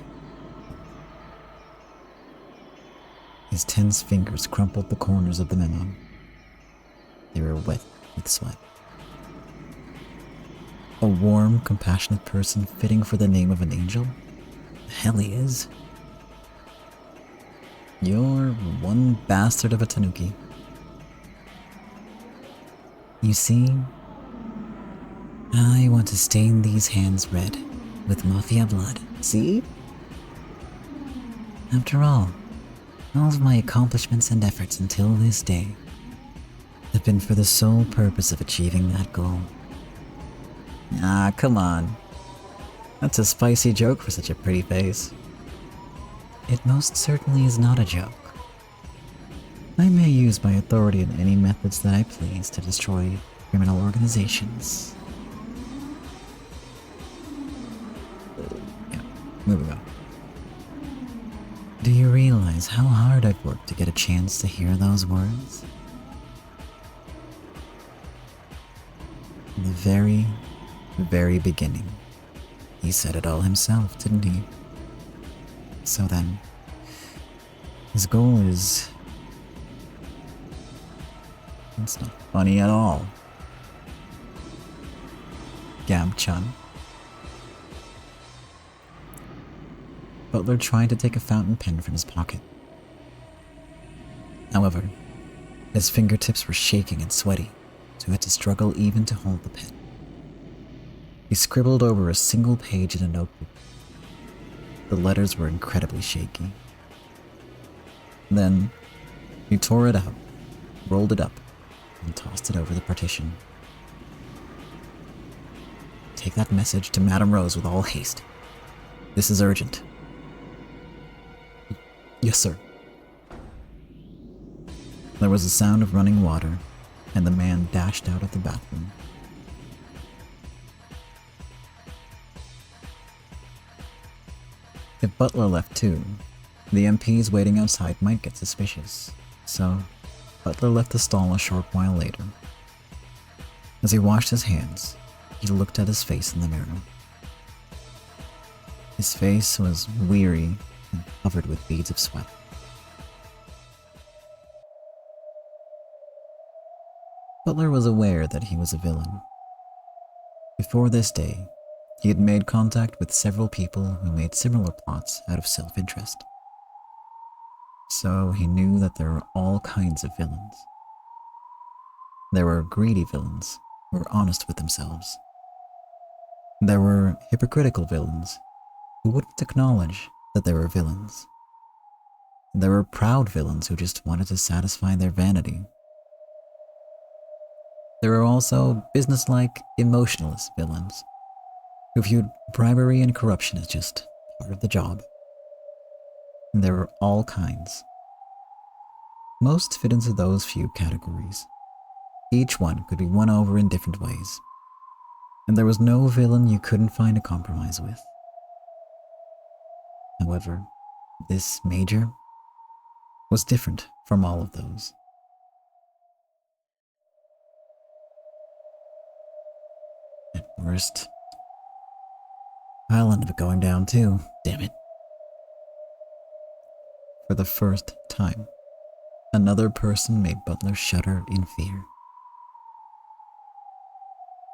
His tense fingers crumpled the corners of the memo. They were wet with sweat. A warm, compassionate person fitting for the name of an angel? The hell he is. You're one bastard of a tanuki. You see, I want to stain these hands red with mafia blood. See? After all of my accomplishments and efforts until this day have been for the sole purpose of achieving that goal. Ah, come on. That's a spicy joke for such a pretty face. It most certainly is not a joke. I may use my authority in any methods that I please to destroy criminal organizations. Yeah, moving on. Do you realize how hard I've worked to get a chance to hear those words? In the very beginning, he said it all himself, didn't he? So then, his goal is... It's not funny at all. Gab-chan. Butler tried to take a fountain pen from his pocket. However, his fingertips were shaking and sweaty, so he had to struggle even to hold the pen. He scribbled over a single page in a notebook. The letters were incredibly shaky. Then, he tore it out, rolled it up, and tossed it over the partition. Take that message to Madame Rose with all haste. This is urgent. Yes, sir. There was a sound of running water, and the man dashed out of the bathroom. If Butler left too, the MPs waiting outside might get suspicious, so Butler left the stall a short while later. As he washed his hands, he looked at his face in the mirror. His face was weary and covered with beads of sweat. Butler was aware that he was a villain. Before this day, he had made contact with several people who made similar plots out of self-interest. So he knew that there were all kinds of villains. There were greedy villains who were honest with themselves. There were hypocritical villains who wouldn't acknowledge that they were villains. There were proud villains who just wanted to satisfy their vanity. There were also businesslike, emotionless villains who viewed bribery and corruption as just part of the job. And there were all kinds. Most fit into those few categories. Each one could be won over in different ways, and there was no villain you couldn't find a compromise with. However, this Major was different from all of those. At worst, I'll end up going down too, damn it. For the first time, another person made Butler shudder in fear.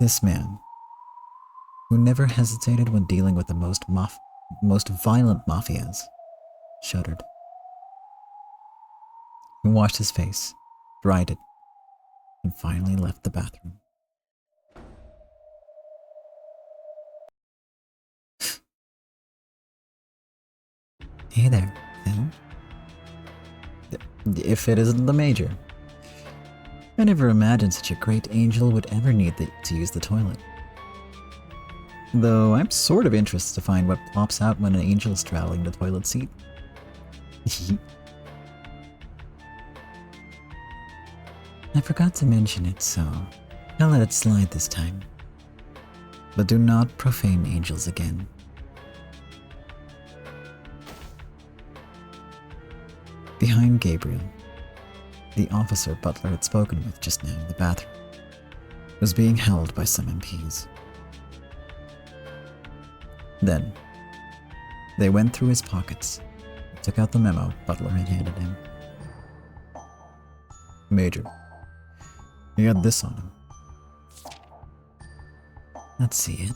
This man, who never hesitated when dealing with the most violent mafias, shuddered. He washed his face, dried it, and finally left the bathroom. Hey there, Phil. If it isn't the Major. I never imagined such a great angel would ever need to use the toilet. Though I'm sort of interested to find what plops out when an angel is straddling the toilet seat. I forgot to mention it, so I'll let it slide this time. But do not profane angels again. Behind Gabriel, the officer Butler had spoken with just now in the bathroom was being held by some MPs. Then, they went through his pockets and took out the memo Butler had handed him. Major, he had this on him. Let's see it.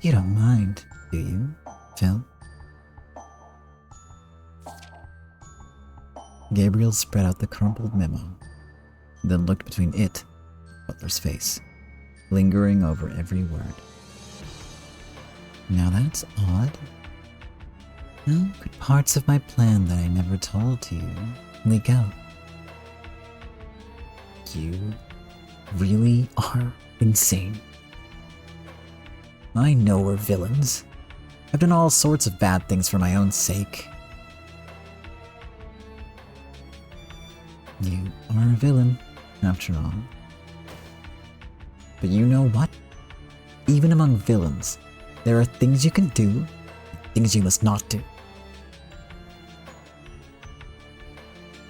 You don't mind, do you, Phil? Gabriel spread out the crumpled memo, then looked between it and Butler's face, lingering over every word. Now that's odd. How could parts of my plan that I never told to you leak out? You really are insane. I know we're villains. I've done all sorts of bad things for my own sake. You are a villain, after all. But you know what? Even among villains, there are things you can do and things you must not do.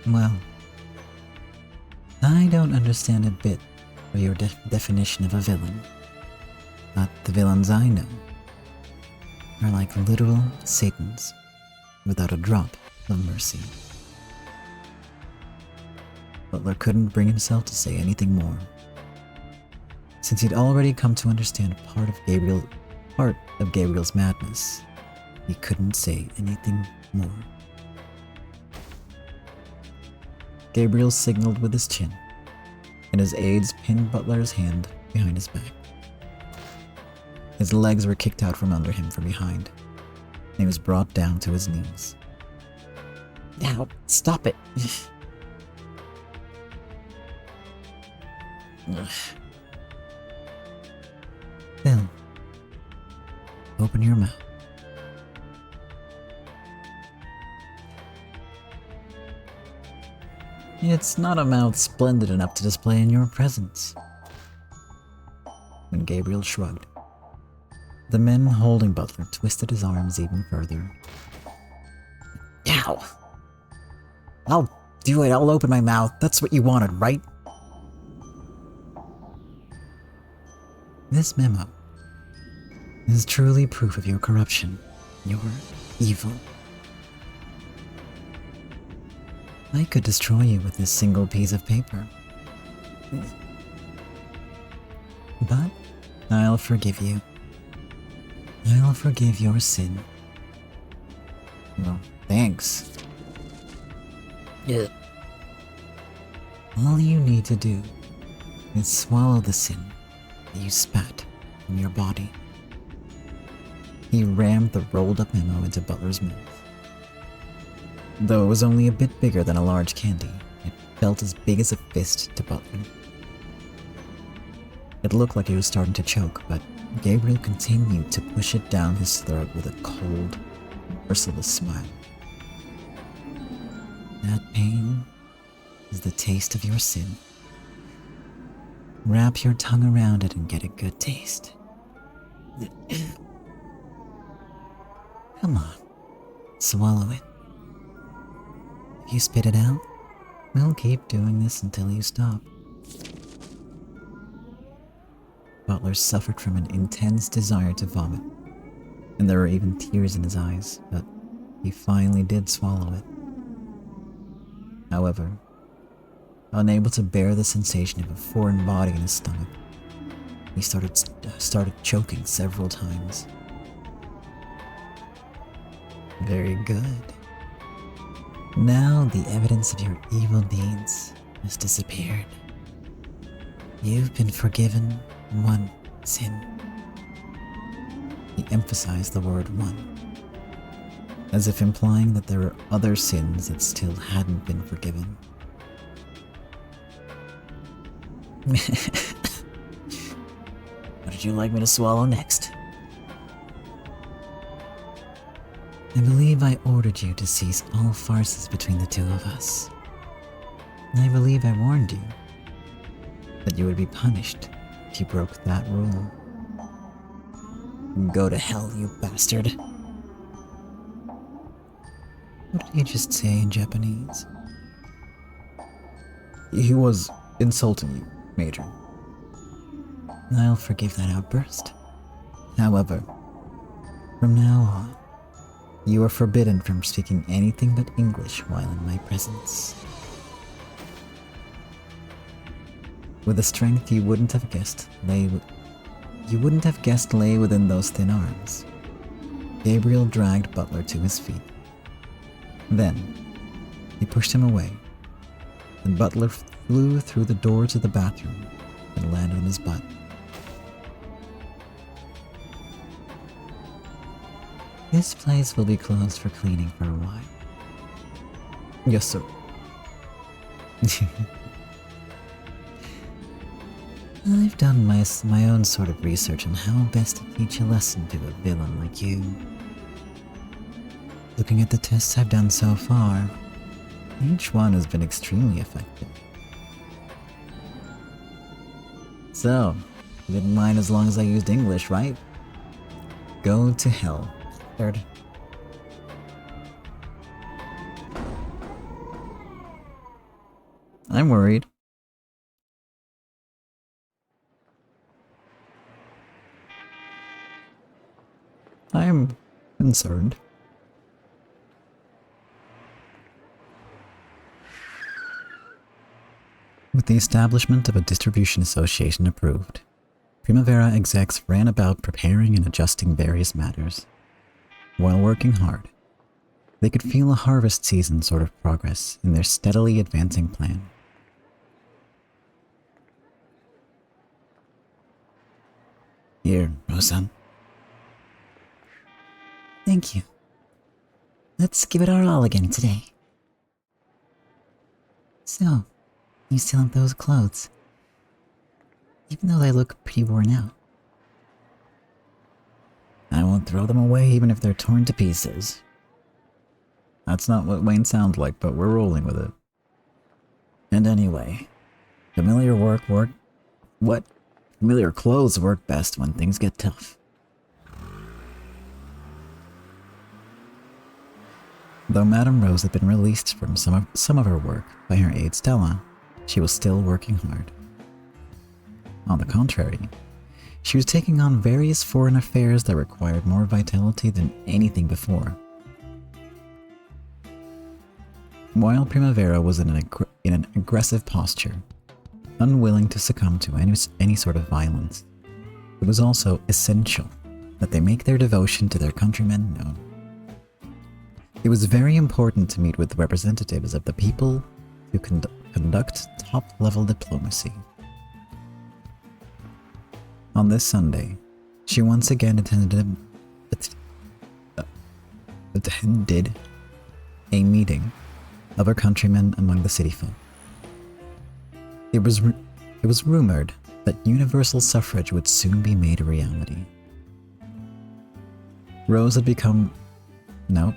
Well, I don't understand a bit of your definition of a villain, but the villains I know are like literal Satans without a drop of mercy. Butler couldn't bring himself to say anything more. Since he'd already come to understand part of Gabriel's madness, he couldn't say anything more. Gabriel signaled with his chin, and his aides pinned Butler's hand behind his back. His legs were kicked out from under him from behind, and he was brought down to his knees. Now, stop it! Phil, open your mouth. It's not a mouth splendid enough to display in your presence. When Gabriel shrugged, the men holding Butler twisted his arms even further. Ow! I'll do it, I'll open my mouth. That's what you wanted, right? This memo is truly proof of your corruption, your evil. I could destroy you with this single piece of paper. But I'll forgive you. I'll forgive your sin. Well, thanks. All you need to do is swallow the sin that you spat from your body. He rammed the rolled-up memo into Butler's mouth. Though it was only a bit bigger than a large candy, it felt as big as a fist to Butler. It looked like he was starting to choke, but Gabriel continued to push it down his throat with a cold, merciless smile. That pain is the taste of your sin. Wrap your tongue around it and get a good taste. Come on, swallow it. If you spit it out, we'll keep doing this until you stop. Butler suffered from an intense desire to vomit, and there were even tears in his eyes, but he finally did swallow it. However, unable to bear the sensation of a foreign body in his stomach, he started choking several times. Very good. Now the evidence of your evil deeds has disappeared. You've been forgiven one sin. He emphasized the word one, as if implying that there were other sins that still hadn't been forgiven. What did you like me to swallow next? I believe I ordered you to cease all farces between the two of us. I believe I warned you that you would be punished if you broke that rule. Go to hell, you bastard. What did he just say in Japanese? He was insulting you, Major. I'll forgive that outburst. However, from now on, you are forbidden from speaking anything but English while in my presence. With a strength you wouldn't have guessed lay within those thin arms, Gabriel dragged Butler to his feet. Then, he pushed him away, and Butler flew through the door to the bathroom and landed on his butt. This place will be closed for cleaning for a while. Yes, sir. I've done my own sort of research on how best to teach a lesson to a villain like you. Looking at the tests I've done so far, each one has been extremely effective. So, you didn't mind as long as I used English, right? Go to hell. Third. I'm worried. I'm concerned. With the establishment of a distribution association approved, Primavera execs ran about preparing and adjusting various matters. While working hard, they could feel a harvest season sort of progress in their steadily advancing plan. Here, Rosa. Thank you. Let's give it our all again today. So, you still have those clothes, even though they look pretty worn out. I won't throw them away even if they're torn to pieces. That's not what Wayne sounds like, but we're rolling with it. And anyway, familiar clothes work best when things get tough. Though Madame Rose had been released from some of her work by her aide Stella, she was still working hard. On the contrary, she was taking on various foreign affairs that required more vitality than anything before. While Primavera was in an aggressive posture, unwilling to succumb to any sort of violence, it was also essential that they make their devotion to their countrymen known. It was very important to meet with representatives of the people who conduct top-level diplomacy. On this Sunday, she once again attended a meeting of her countrymen among the city folk. It was rumored that universal suffrage would soon be made a reality. Rose had become... No.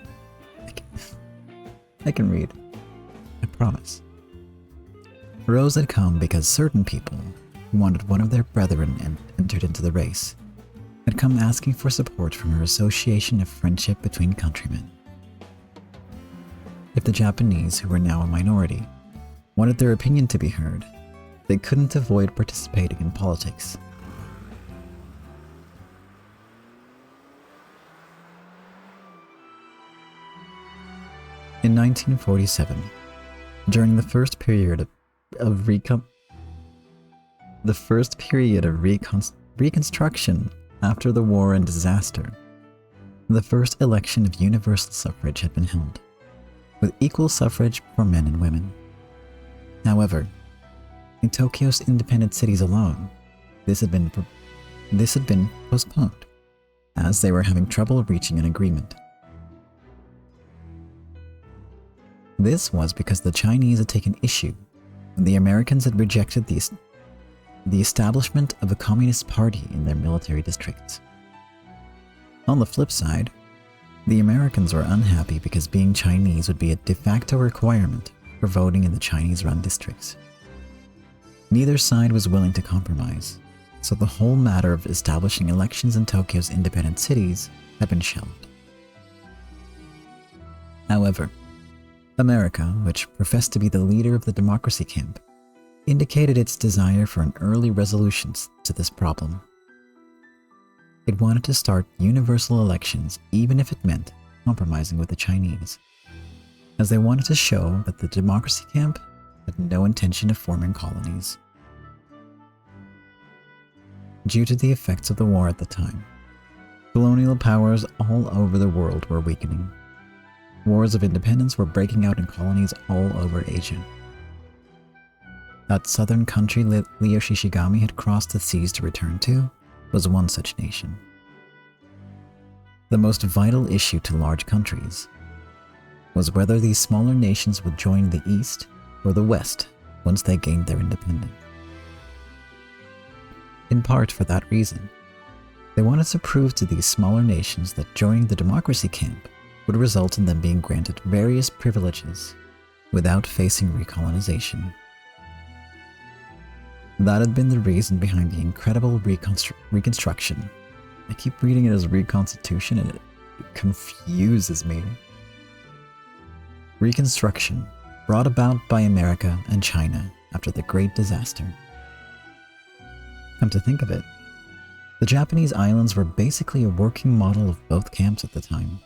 I can read. I promise. Rose had come because certain people who wanted one of their brethren and entered into the race had come asking for support from her association of friendship between countrymen. If the Japanese, who were now a minority, wanted their opinion to be heard, they couldn't avoid participating in politics. In 1947, during the first period of reconstruction after the war and disaster, the first election of universal suffrage had been held, with equal suffrage for men and women. However, in Tokyo's independent cities alone, this had been postponed, as they were having trouble reaching an agreement. This was because the Chinese had taken issue when the Americans had rejected the establishment of a communist party in their military districts. On the flip side, the Americans were unhappy because being Chinese would be a de facto requirement for voting in the Chinese-run districts. Neither side was willing to compromise, so the whole matter of establishing elections in Tokyo's independent cities had been shelved. However, America, which professed to be the leader of the democracy camp, indicated its desire for an early resolution to this problem. It wanted to start universal elections even if it meant compromising with the Chinese, as they wanted to show that the democracy camp had no intention of forming colonies. Due to the effects of the war at the time, colonial powers all over the world were weakening. Wars of independence were breaking out in colonies all over Asia. That southern country Leo Shishigami had crossed the seas to return to was one such nation. The most vital issue to large countries was whether these smaller nations would join the East or the West once they gained their independence. In part for that reason, they wanted to prove to these smaller nations that joining the democracy camp would result in them being granted various privileges without facing recolonization. That had been the reason behind the incredible reconstruction. I keep reading it as reconstitution and it confuses me. Reconstruction brought about by America and China after the Great Disaster. Come to think of it, the Japanese islands were basically a working model of both camps at the time.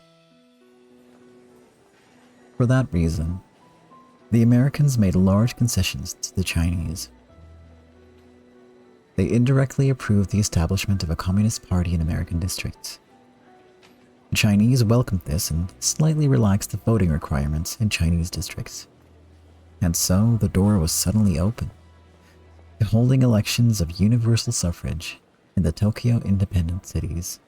For that reason, the Americans made large concessions to the Chinese. They indirectly approved the establishment of a communist party in American districts. The Chinese welcomed this and slightly relaxed the voting requirements in Chinese districts. And so the door was suddenly open to holding elections of universal suffrage in the Tokyo independent cities.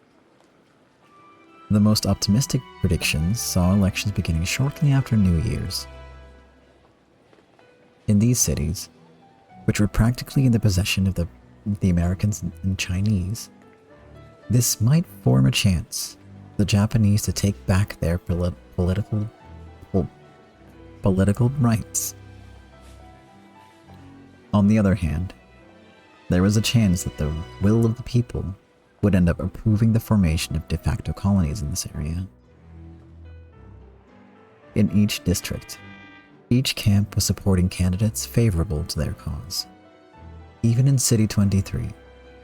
The most optimistic predictions saw elections beginning shortly after New Year's. In these cities, which were practically in the possession of the Americans and Chinese, this might form a chance for the Japanese to take back their political rights. On the other hand, there was a chance that the will of the people would end up approving the formation of de facto colonies in this area. In each district, each camp was supporting candidates favorable to their cause. Even in City 23,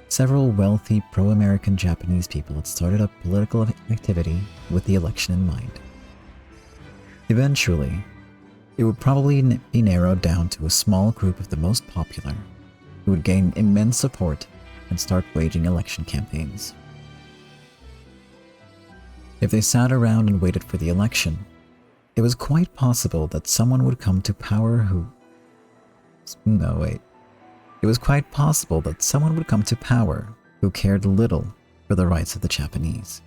several wealthy pro-American Japanese people had started up political activity with the election in mind. Eventually, it would probably be narrowed down to a small group of the most popular, who would gain immense support and start waging election campaigns. If they sat around and waited for the election, it was quite possible that someone would come to power It was quite possible that someone would come to power who cared little for the rights of the Japanese.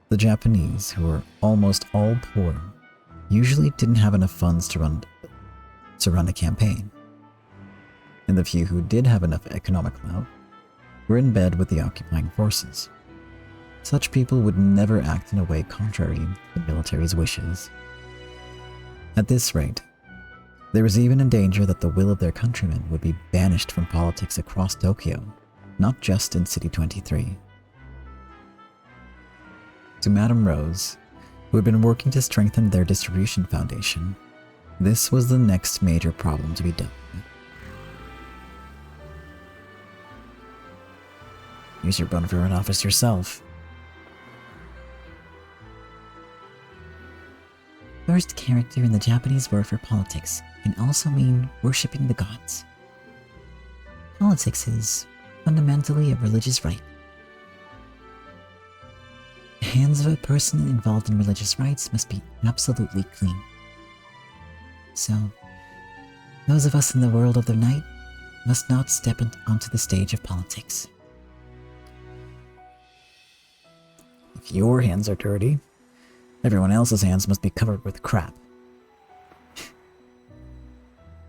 The Japanese, who were almost all poor, usually didn't have enough funds to run a campaign. And the few who did have enough economic clout were in bed with the occupying forces. Such people would never act in a way contrary to the military's wishes. At this rate, there was even a danger that the will of their countrymen would be banished from politics across Tokyo, not just in City 23. To Madame Rose, who had been working to strengthen their distribution foundation, this was the next major problem to be dealt with. Use your bun for an office yourself. first character in the Japanese word for politics can also mean worshipping the gods. Politics is fundamentally a religious rite. The hands of a person involved in religious rites must be absolutely clean. So, those of us in the world of the night must not step onto the stage of politics. If your hands are dirty, everyone else's hands must be covered with crap.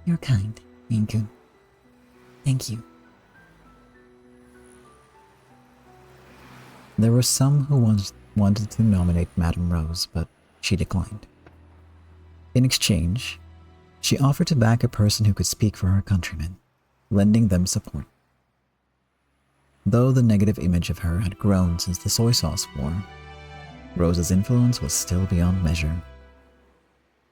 You're kind, Minkun. Thank you. There were some who wanted to nominate Madame Rose, but she declined. In exchange, she offered to back a person who could speak for her countrymen, lending them support. Though the negative image of her had grown since the soy sauce war, Rose's influence was still beyond measure.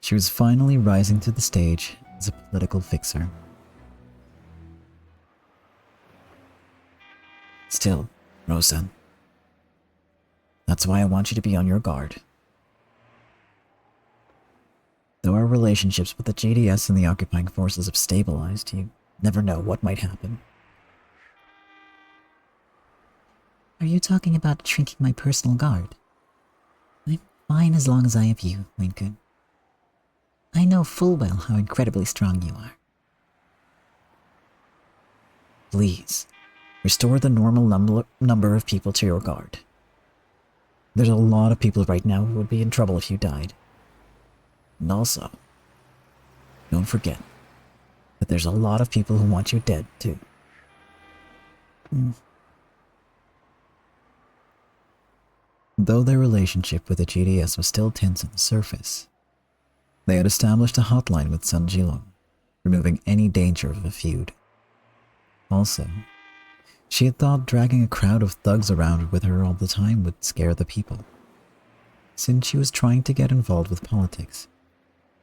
She was finally rising to the stage as a political fixer. Still, Rose-san, that's why I want you to be on your guard. Though our relationships with the JDS and the occupying forces have stabilized, you never know what might happen. Are you talking about shrinking my personal guard? I'm fine as long as I have you, Minkun. I know full well how incredibly strong you are. Please, restore the normal number of people to your guard. There's a lot of people right now who would be in trouble if you died. And also, don't forget that there's a lot of people who want you dead, too. Though their relationship with the GDS was still tense on the surface, they had established a hotline with Sun Jilong, removing any danger of a feud. Also, she had thought dragging a crowd of thugs around with her all the time would scare the people. Since she was trying to get involved with politics,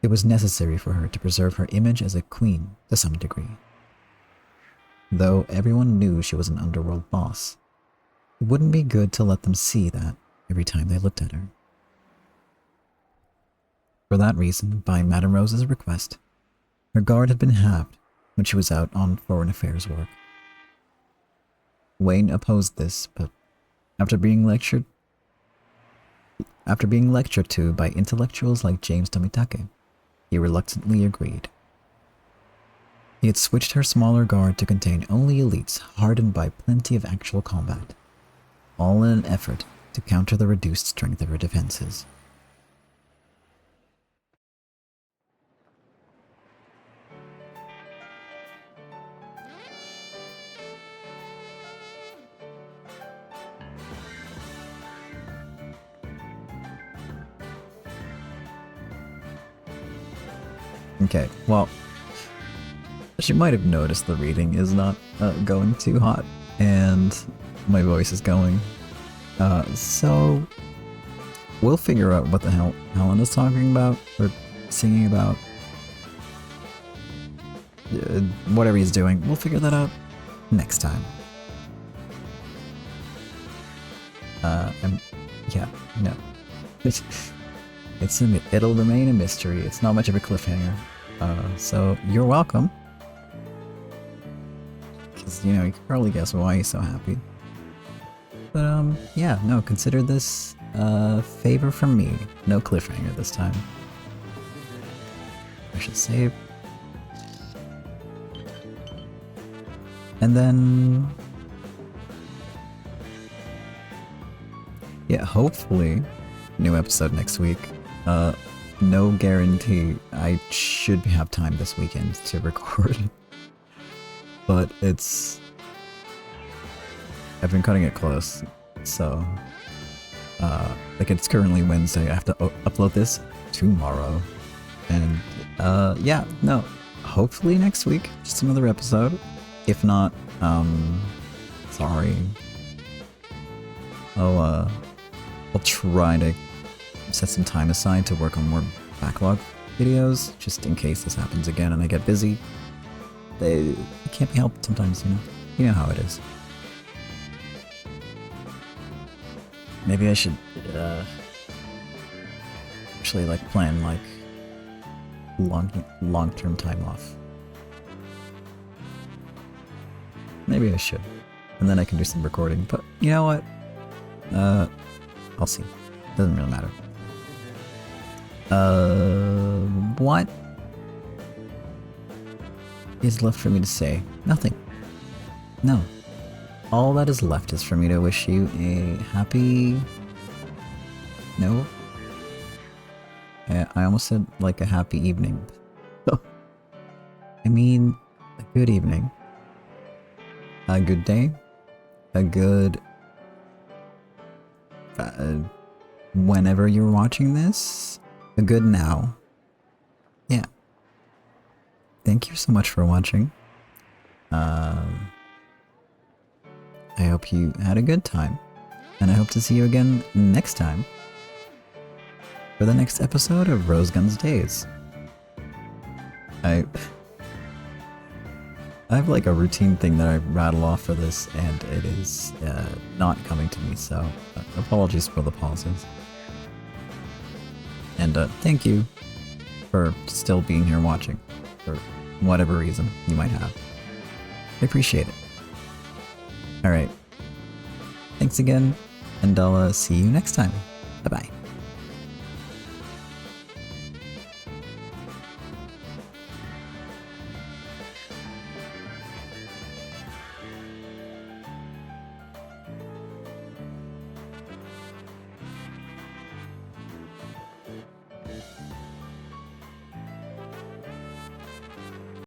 it was necessary for her to preserve her image as a queen to some degree. Though everyone knew she was an underworld boss, it wouldn't be good to let them see that every time they looked at her. For that reason, by Madame Rose's request, her guard had been halved when she was out on foreign affairs work. Wayne opposed this, but after being lectured to by intellectuals like James Tomitake, he reluctantly agreed. He had switched her smaller guard to contain only elites hardened by plenty of actual combat, all in an effort to counter the reduced strength of her defenses. Okay, well, as you might have noticed, the reading is not going too hot, and my voice is going. So we'll figure out what the hell Helen is talking about, or singing about. Whatever he's doing, we'll figure that out next time. Yeah, no. It'll remain a mystery. It's not much of a cliffhanger. So you're welcome. Because, you can probably guess why he's so happy. But, yeah, no, consider this a favor from me. No cliffhanger this time. I should save. And then... yeah, hopefully, new episode next week. No guarantee. I should have time this weekend to record. But I've been cutting it close, so, like it's currently Wednesday, I have to upload this tomorrow, and, yeah, no, hopefully next week, just another episode. If not, sorry. I'll try to set some time aside to work on more backlog videos, just in case this happens again and I get busy. It can't be helped sometimes, You know how it is. Maybe I should, actually, plan, long-term time off. Maybe I should. And then I can do some recording, but you know what? I'll see. Doesn't really matter. What is left for me to say? Nothing. No. All that is left is for me to wish you a happy... No? I almost said like a happy evening. I mean, a good evening. A good day. A good... whenever you're watching this. A good now. Yeah. Thank you so much for watching. I hope you had a good time. And I hope to see you again next time. For the next episode of Rosegun's Days. I have like a routine thing that I rattle off for this, and it is not coming to me, so apologies for the pauses. And thank you for still being here watching, for whatever reason you might have. I appreciate it. Alright. Thanks again, and I'll see you next time. Bye-bye.